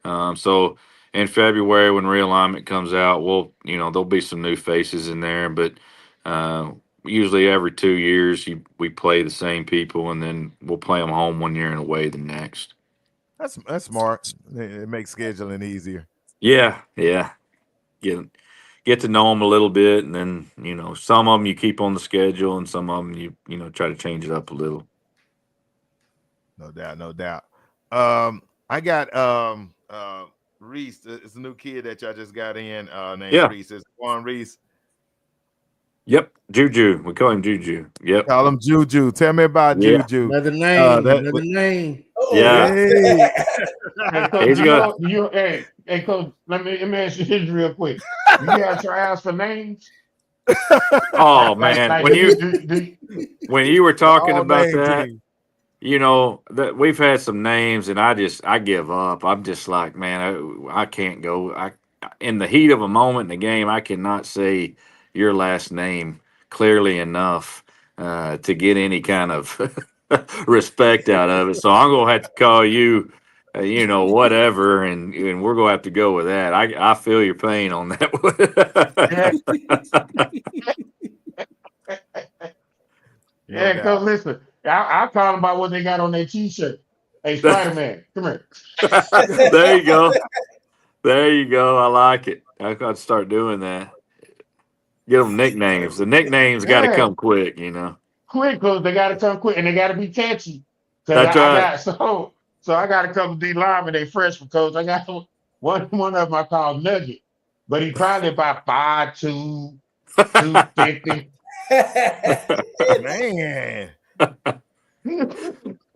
So in February when realignment comes out, there'll be some new faces in there, but usually every 2 years we play the same people, and then we'll play them home 1 year and away the next. That's smart. It makes scheduling easier. Yeah. Get to know them a little bit, and then some of them you keep on the schedule, and some of them you try to change it up a little. No doubt. I got Reese. It's a new kid that y'all just got in. Named Reese. It's Juan Reese. Yep, Juju. We call him Juju. Yep. Call him Juju. Tell me about Juju. Another name. Another name. Yeah. Hey, Coach, let me ask you this real quick. You got tryouts for names? Oh man, when you were talking about that, team. that we've had some names, and I give up. I'm just like, man, I can't go. In the heat of a moment in the game, I cannot say your last name clearly enough to get any kind of respect out of it. So I'm gonna have to call you, whatever, and we're gonna have to go with that. I feel your pain on that one. Yeah, because listen, I call them by what they got on their T-shirt. Hey, Spider-Man, come here. There you go. There you go. I like it. I got to start doing that. Get them nicknames. The nicknames got to come quick, Quick, because they got to come quick, and they got to be catchy. That's right. So I got a couple D linemen, they freshman coach. I got one of them I call Nugget, but he probably about 5'2", 250. Man.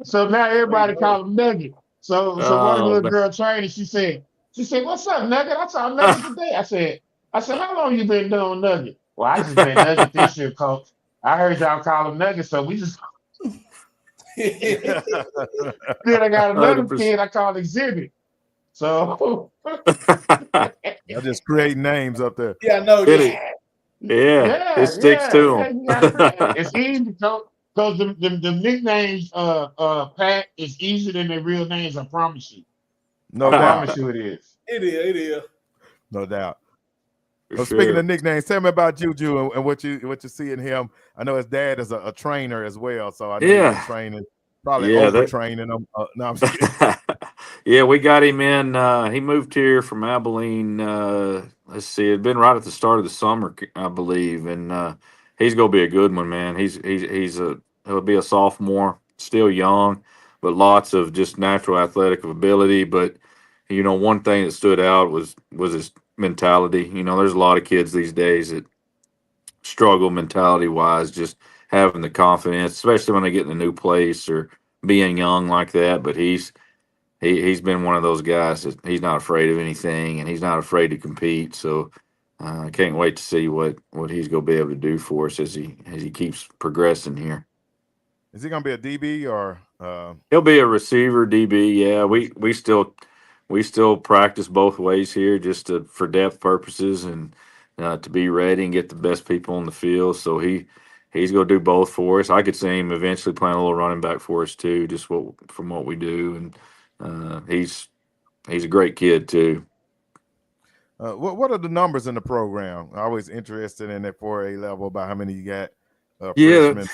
So now everybody call him Nugget. So one of the little girl training, she said, "What's up, Nugget? I saw Nugget today." I said, how long you been doing Nugget? Well, I just been Nugget this year, coach. I heard y'all call him Nugget, so we just. Then I got another 100%. Kid I call Exhibit. So y'all just create names up there. Yeah, I know. Yeah, it sticks to them. It's easy because the nicknames, Pat, is easier than their real names. I promise you. No I doubt. promise you, it is. It is. No doubt. Well, speaking of nicknames, tell me about Juju and what you see in him. I know his dad is a trainer as well, so I know he's training, probably overtraining him. No, I'm just kidding. Yeah, we got him in. He moved here from Abilene. Let's see, it'd been right at the start of the summer, I believe, and he's gonna be a good one, man. He'll be a sophomore, still young, but lots of just natural athletic ability. But one thing that stood out was his mentality. There's a lot of kids these days that struggle mentality wise, just having the confidence, especially when they get in a new place or being young like that. But he's been one of those guys that he's not afraid of anything, and he's not afraid to compete. So I can't wait to see what he's going to be able to do for us as he keeps progressing here. Is he going to be a DB or? He'll be a receiver, DB. Yeah, we still practice both ways here, just for depth purposes and to be ready and get the best people on the field. So he's going to do both for us. I could see him eventually playing a little running back for us too, just from what we do. And he's a great kid too. What are the numbers in the program? I'm always interested in that 4A level about how many you got. Freshmen.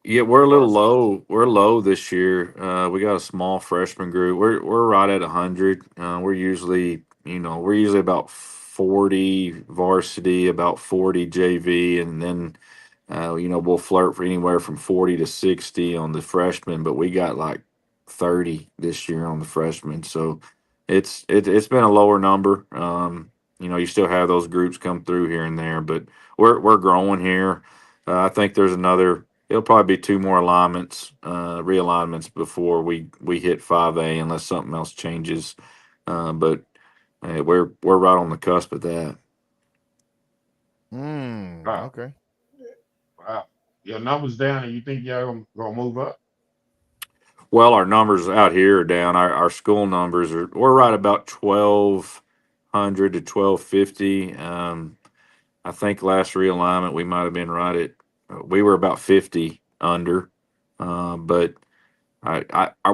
Yeah, we're a little low. We're low this year. We got a small freshman group. We're right at 100. We're usually about 40 varsity, about 40 JV, and then we'll flirt for anywhere from 40 to 60 on the freshmen. But we got like 30 this year on the freshmen, so it's been a lower number. You still have those groups come through here and there, but we're growing here. I think there's it'll probably be 2 more realignments before we hit 5A unless something else changes. But we're right on the cusp of that. Wow. Okay. Wow. Your numbers down, and you think y'all gonna move up? Well, our numbers out here are down. Our school numbers we're right about 1,200 to 1,250. I think last realignment we might have been right at we were about 50 under, but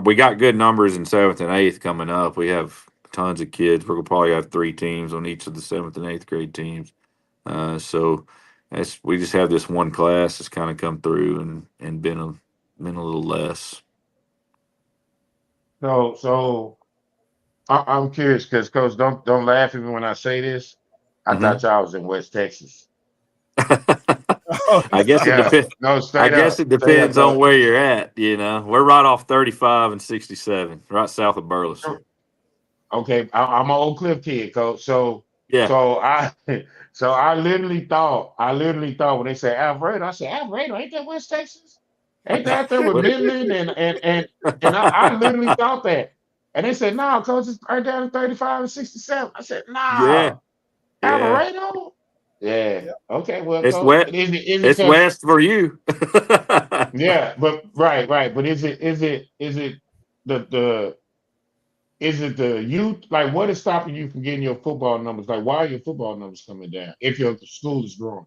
we got good numbers in 7th and 8th coming up. We have tons of kids. We're gonna probably have 3 teams on each of the 7th and 8th grade teams. So we just have this one class that's kind of come through and been a little less. So I'm curious because Coach, don't laugh at me when I say this. I thought y'all was in West Texas. I guess it depends. No, I straight guess up. it depends Straight up, on where you're at. You know, we're right off 35 and 67, right south of Burleson. Okay, I'm an Oak Cliff kid, Coach. So Yeah. I literally thought when they say Alvarado, I said Alvarado, ain't that West Texas? Ain't that out there with Midland and I literally thought that. And they said, no, Coach, it's right down to 35 and 67. I said, no, Yeah. Alvarado? Yeah. Okay, well, It's Coach, west. is it It's west for you. yeah, but right. But is it the is it the youth? Like, what is stopping you from getting your football numbers? Like, why are your football numbers coming down if your school is growing?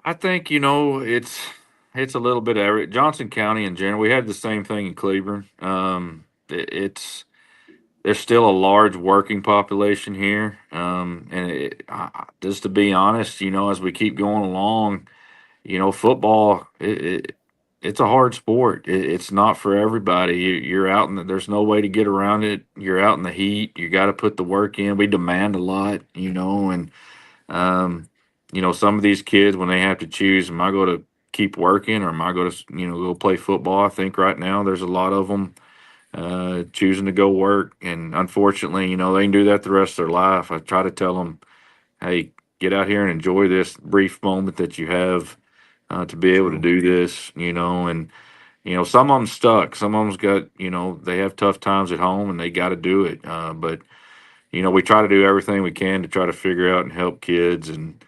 I think it's a little bit of every Johnson County in general. We had the same thing in Cleveland. It's there's still a large working population here, and just to be honest, as we keep going along, football it's a hard sport. It's not for everybody. You're out there's no way to get around it. You're out in the heat. You got to put the work in. We demand a lot, and um, some of these kids when they have to choose, am I going to keep working or am I going to go play football? I think right now there's a lot of them choosing to go work, and unfortunately, they can do that the rest of their life. I try to tell them, hey, get out here and enjoy this brief moment that you have to be able to do this, and some of them stuck. Some of them's got, they have tough times at home and they got to do it. But we try to do everything we can to try to figure out and help kids and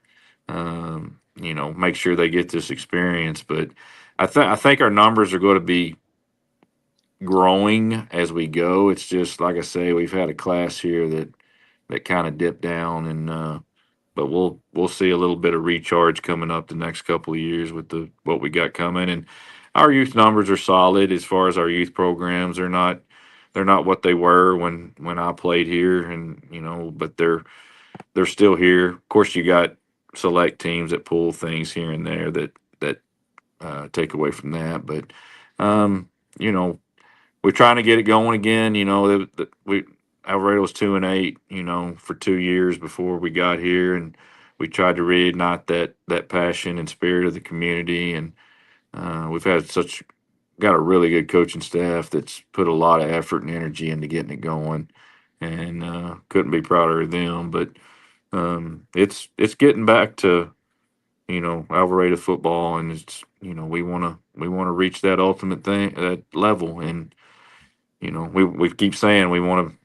make sure they get this experience. But I think our numbers are going to be growing as we go. It's just like I say, we've had a class here that kind of dipped down, and but we'll see a little bit of recharge coming up the next couple of years with what we got coming. And our youth numbers are solid as far as our youth programs. They're not what they were when I played here, and but they're still here. Of course, you got select teams that pull things here and there that take away from that, but we're trying to get it going again. Alvarado was 2-8, for 2 years before we got here, and we tried to reignite that passion and spirit of the community. And we've got a really good coaching staff that's put a lot of effort and energy into getting it going, and couldn't be prouder of them. But it's getting back to Alvarado football, and it's we want to reach that ultimate thing, that level. And we keep saying we want to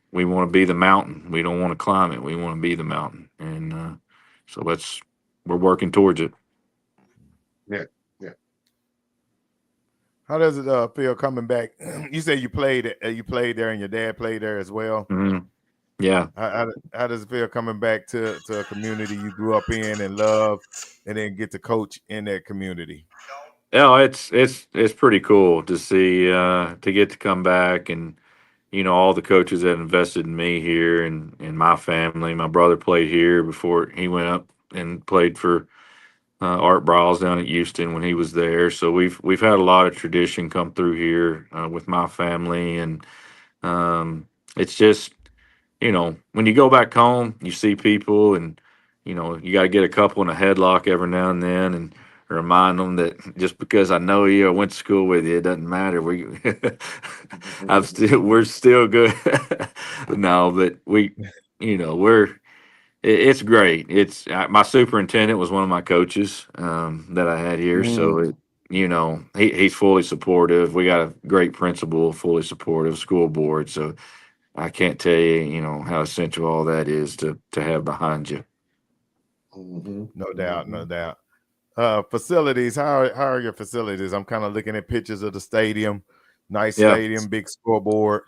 be the mountain. We don't want to climb it. We want to be the mountain, and so we're working towards it. Yeah. How does it feel coming back? You say you played there, and your dad played there as well. Mm-hmm. Yeah. How does it feel coming back to a community you grew up in and love, and then get to coach in that community? Yeah, it's pretty cool to see to get to come back, and all the coaches that invested in me here and my family. My brother played here before he went up and played for Art Briles down at Houston when he was there. So we've had a lot of tradition come through here with my family, and it's just when you go back home, you see people, and you got to get a couple in a headlock every now and then, and remind them that just because I know you or went to school with you, it doesn't matter. We're still good. No, but it's great. It's my superintendent was one of my coaches that I had here, so he's fully supportive. We got a great principal, fully supportive school board, so I can't tell you, how essential all that is to have behind you. No doubt. Facilities, how are your facilities? I'm kind of looking at pictures of the stadium. Nice stadium, big scoreboard.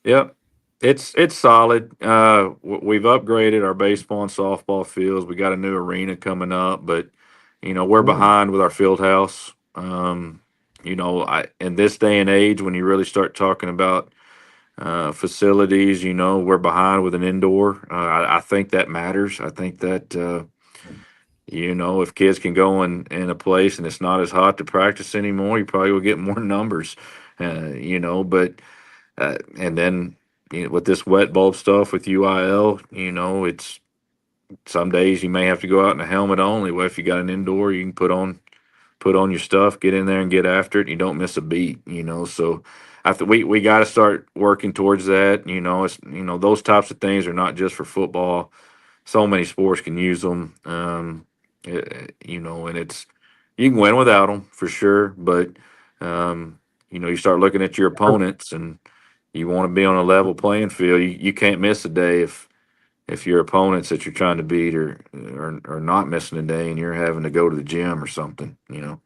Yep. It's solid. We've upgraded our baseball and softball fields. We got a new arena coming up, but we're behind with our field house. In this day and age, when you really start talking about facilities. We're behind with an indoor. I think that matters. I think that if kids can go in a place and it's not as hot to practice anymore, you probably will get more numbers. But and then with this wet bulb stuff with UIL, it's some days you may have to go out in a helmet only. Well, if you got an indoor, you can put on your stuff, get in there and get after it. And you don't miss a beat. So we got to start working towards that. It's those types of things are not just for football. So many sports can use them. And it's you can win without them for sure, but you start looking at your opponents and you want to be on a level playing field. You can't miss a day if your opponents that you're trying to beat are not missing a day and you're having to go to the gym or something. No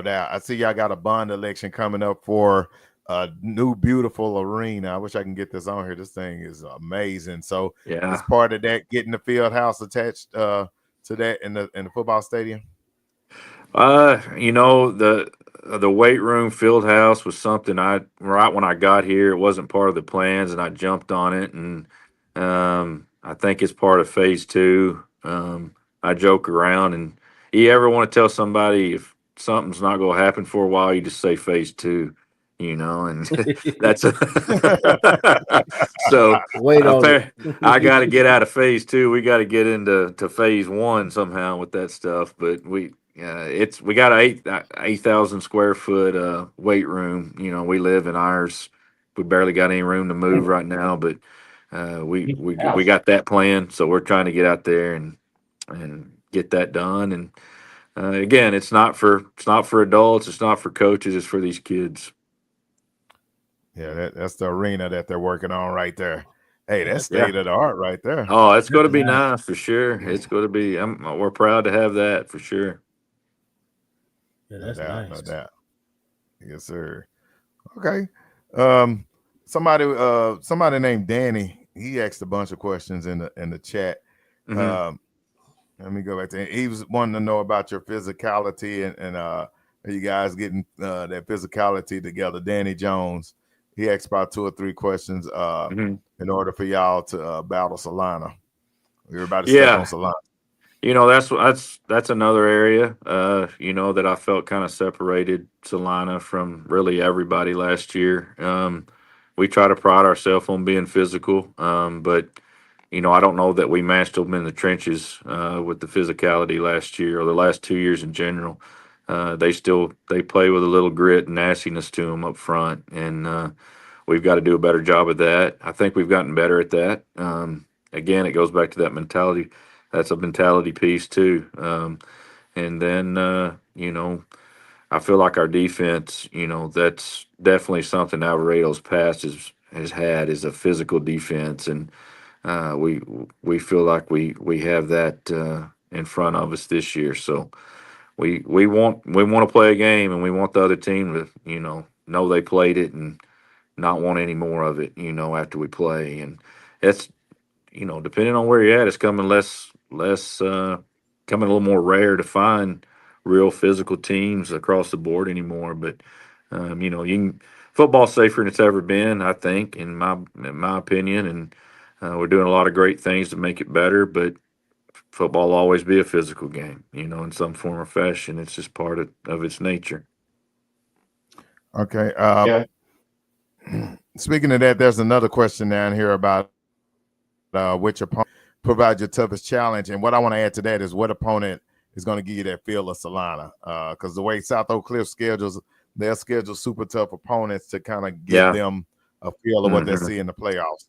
doubt. I see y'all got a bond election coming up for a new beautiful arena. I wish I can get this on here. This thing is amazing. So Yeah. it's part of that getting the field house attached to that in the football stadium. The weight room field house was something right when I got here, it wasn't part of the plans and I jumped on it, and I think it's part of phase 2. I joke around, and you ever want to tell somebody if something's not going to happen for a while, you just say phase 2, and that's so Wait on it. I got to get out of phase 2. We got to get into phase 1 somehow with that stuff. But we got a 8,000 square foot weight room. We live in ours. We barely got any room to move right now, but we got that plan. So we're trying to get out there and get that done. And again, it's not for adults. It's not for coaches. It's for these kids. Yeah, that's the arena that they're working on right there. Hey, that's state of the art right there. Oh, it's going to be nice for sure. It's going to be. We're proud to have that for sure. Yeah, that's nice. No doubt. Yes, sir. Okay. Somebody named Danny. He asked a bunch of questions in the chat. Mm-hmm. Let me go back to him. He was wanting to know about your physicality and are you guys getting that physicality together. Danny Jones. He asked about 2 or 3 questions in order for y'all to battle Solana. Everybody step on Solana. That's another area, that I felt kind of separated Solana from really everybody last year. We try to pride ourselves on being physical, but I don't know that we matched them in the trenches with the physicality last year or the last 2 years in general. They play with a little grit and nastiness to them up front, and we've got to do a better job of that. I think we've gotten better at that. Again, it goes back to that mentality. That's a mentality piece too. And then I feel like our defense, that's definitely something Alvarado's past has had is a physical defense, and we feel like we have that in front of us this year. So we want to play a game, and we want the other team to know they played it and not want any more of it. After we play, and it's depending on where you're at, it's coming coming a little more rare to find real physical teams across the board anymore. But football's safer than it's ever been, I think, in my opinion, and we're doing a lot of great things to make it better. But football will always be a physical game, in some form or fashion. It's just part of its nature. Okay. Speaking of that, there's another question down here about which opponent provides your toughest challenge, and what I want to add to that is what opponent is going to give you that feel of Solana, because the way South Oak Cliff schedules, they'll schedule super tough opponents to kind of give them a feel of what they see in the playoffs.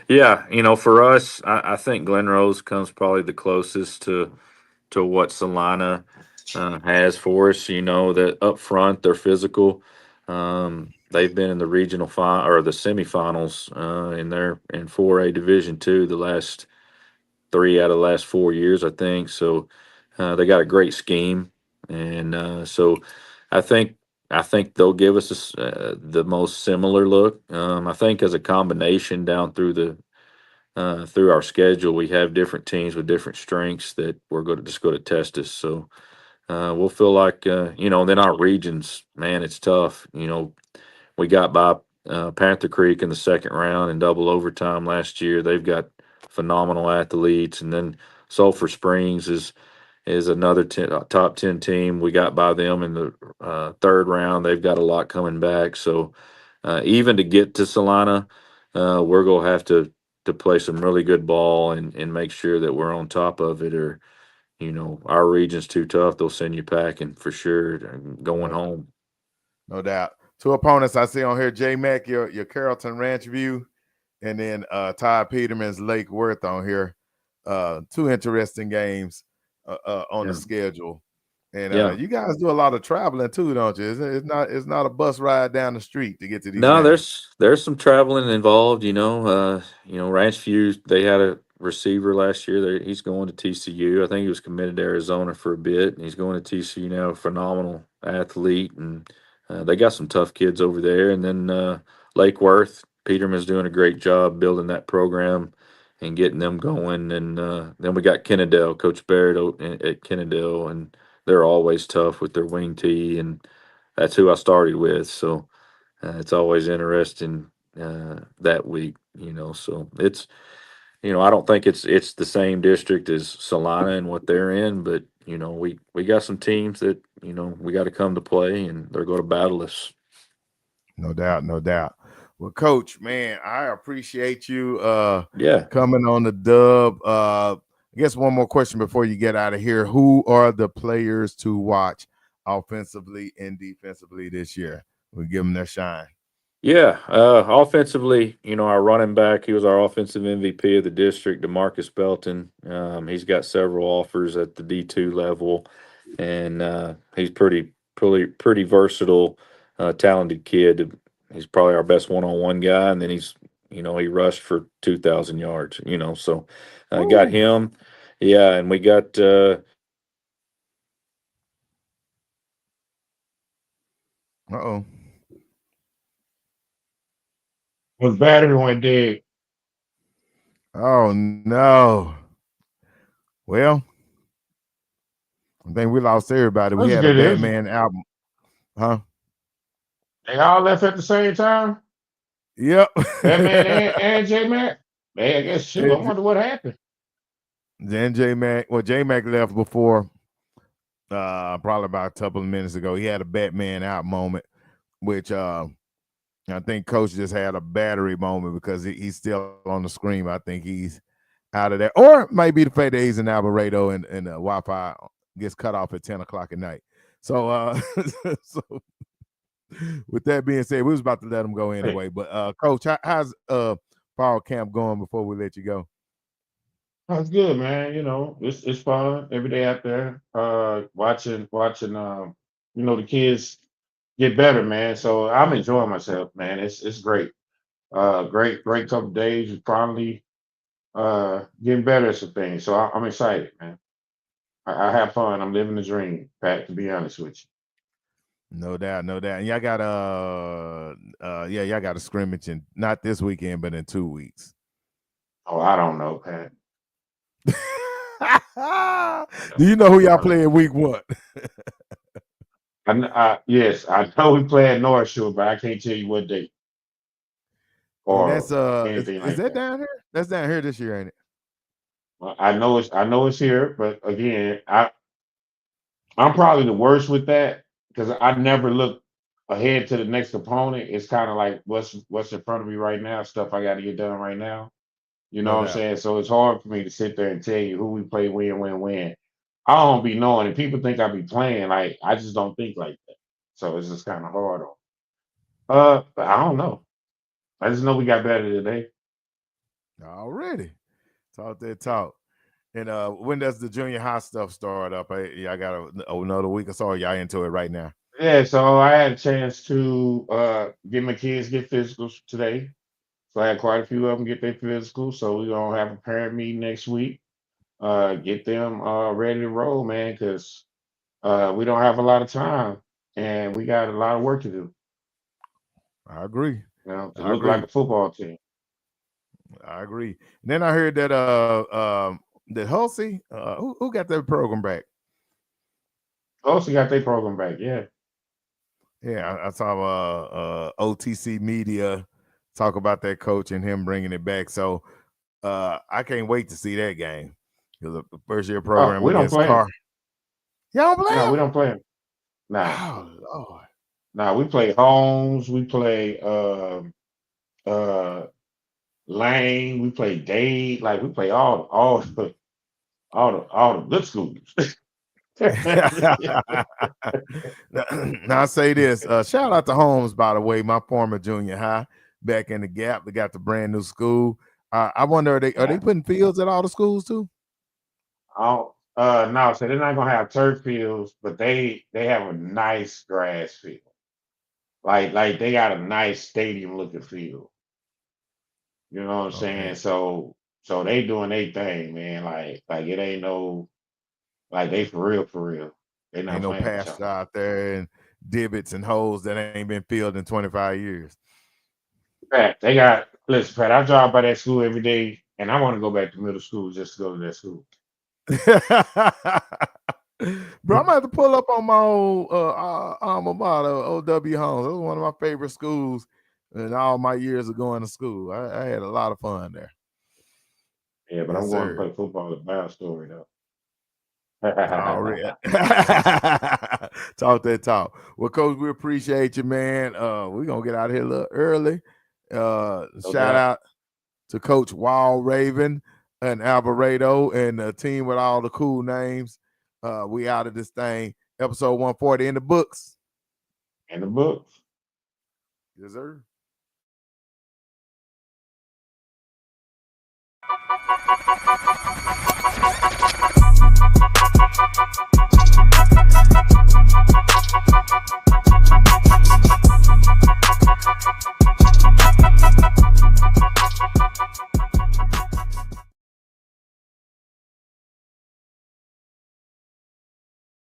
Yeah, for us, I think Glen Rose comes probably the closest to what Solana has for us. That up front, they're physical. They've been in the regional final or the semifinals in 4A Division II the last 3 out of the last 4 years, I think. So they got a great scheme, and so I think they'll give us the most similar look. I think as a combination down through our schedule, we have different teams with different strengths that we're going to test us. So we'll feel like then our regions, man, it's tough. We got by Panther Creek in the second round in double overtime last year. They've got phenomenal athletes, and then Sulphur Springs is another top 10 team. We got by them in the third round. They've got a lot coming back. So even to get to Salina, we're going to have to play some really good ball and make sure that we're on top of it, or, our region's too tough. They'll send you packing for sure, going home. No doubt. Two opponents I see on here, J Mac, your Carrollton Ranch View, and then Todd Peterman's Lake Worth on here. Two interesting games on the schedule. And you guys do a lot of traveling too, don't you? It's not a bus ride down the street to get to these No, games. there's some traveling involved. Ranch View, they had a receiver last year. He's going to TCU. I think he was committed to Arizona for a bit, and he's going to TCU now. A phenomenal athlete, and they got some tough kids over there. And then Lake Worth, Peterman's doing a great job building that program and getting them going. And then we got Kennedale, Coach Barrett at Kennedale, and they're always tough with their wing tee, and that's who I started with. So it's always interesting that week, So it's, I don't think it's the same district as Salina and what they're in, but we got some teams that we got to come to play, and they're going to battle us. No doubt, no doubt. Well, Coach, man, I appreciate you Yeah. coming on the dub. I guess one more question before you get out of here. Who are the players to watch offensively and defensively this year? We give them their shine. Yeah, offensively, our running back, he was our offensive MVP of the district, DeMarcus Belton. He's got several offers at the D2 level, and he's pretty versatile, talented kid. He's probably our best one-on-one guy, and then he rushed for 2,000 yards. So got him. Yeah, and we got. Uh-oh. Was battery went dead. Oh, no. Well, I think we lost everybody. We had a Batman album. Huh? They all left at the same time? Yep. Batman and J Mac? Man, I guess, shoot, I wonder what happened. Then J Mac left before, probably about a couple of minutes ago. He had a Batman out moment, which I think Coach just had a battery moment because he's still on the screen. I think he's out of there. Or it might be the fact that he's in Alvarado and Wi-Fi gets cut off at 10 o'clock at night. So, so with that being said, we was about to let him go anyway. But Coach, how's fall camp going before we let you go? That's good, man. It's fun every day out there. Watching the kids get better, man. So I'm enjoying myself, man. It's great. Great couple of days. We're finally getting better at some things. So I'm excited, man. I have fun. I'm living the dream, Pat, to be honest with you. No doubt, no doubt. And y'all got y'all got a scrimmage in not this weekend, but in 2 weeks. Oh, I don't know, Pat. Do you know who y'all play in week 1? Yes, I know we play at North Shore, but I can't tell you what date. Or that's is that down here? That's down here this year, ain't it? Well, I know it's here, but again, I'm probably the worst with that because I never look ahead to the next opponent. It's kind of like what's in front of me right now, stuff I got to get done right now. You know what I'm saying? So it's hard for me to sit there and tell you who we play, when. I don't be knowing, and people think I be playing. Like, I just don't think like that. So it's just kind of hard on. But I don't know. I just know we got better today. Already. Talk that talk. And when does the junior high stuff start up? Y'all got another week or so, or y'all into it right now? Yeah, so I had a chance to get my kids get physicals today. So I had quite a few of them get their physicals. So we're gonna have a parent meeting next week. Get them ready to roll, man, because we don't have a lot of time and we got a lot of work to do. I agree. To look like a football team. I agree. And then I heard that that Hulsey, who got their program back? Hulsey got their program back, yeah. Yeah, I saw OTC Media talk about that coach and him bringing it back. So I can't wait to see that game. The first year program we don't against play him. Car. Y'all play No, him? we don't play him. Nah. Oh Lord. Nah, we play Holmes, we play Lane, we play Dade, like we play all the good schools. Now I say this. Shout out to Holmes, by the way, my former junior high back in the Gap. They got the brand new school. I wonder, are they putting fields at all the schools too? No, so they're not gonna have turf fields, but they have a nice grass field. Like they got a nice stadium looking field. You know what I'm saying? So they doing their thing, man. Like it ain't no like they for real. They not Ain't no playing with pasture y'all. out there and divots and holes that ain't been filled in 25 years. Pat, listen, Pat, I drive by that school every day and I want to go back to middle school just to go to that school. Bro, I'm gonna have to pull up on my old alma mater, OW Holmes. That was one of my favorite schools in all my years of going to school. I had a lot of fun there. Yeah, but Yes, I'm going to sir. play football at Bow Story though. Already. Talk that talk. Well, Coach, we appreciate you, man. We're gonna get out of here a little early. Shout out to Coach WALRAVEN and Alvarado and the team with all the cool names. We out of this thing. Episode 140 in the books. In the books. Yes, sir.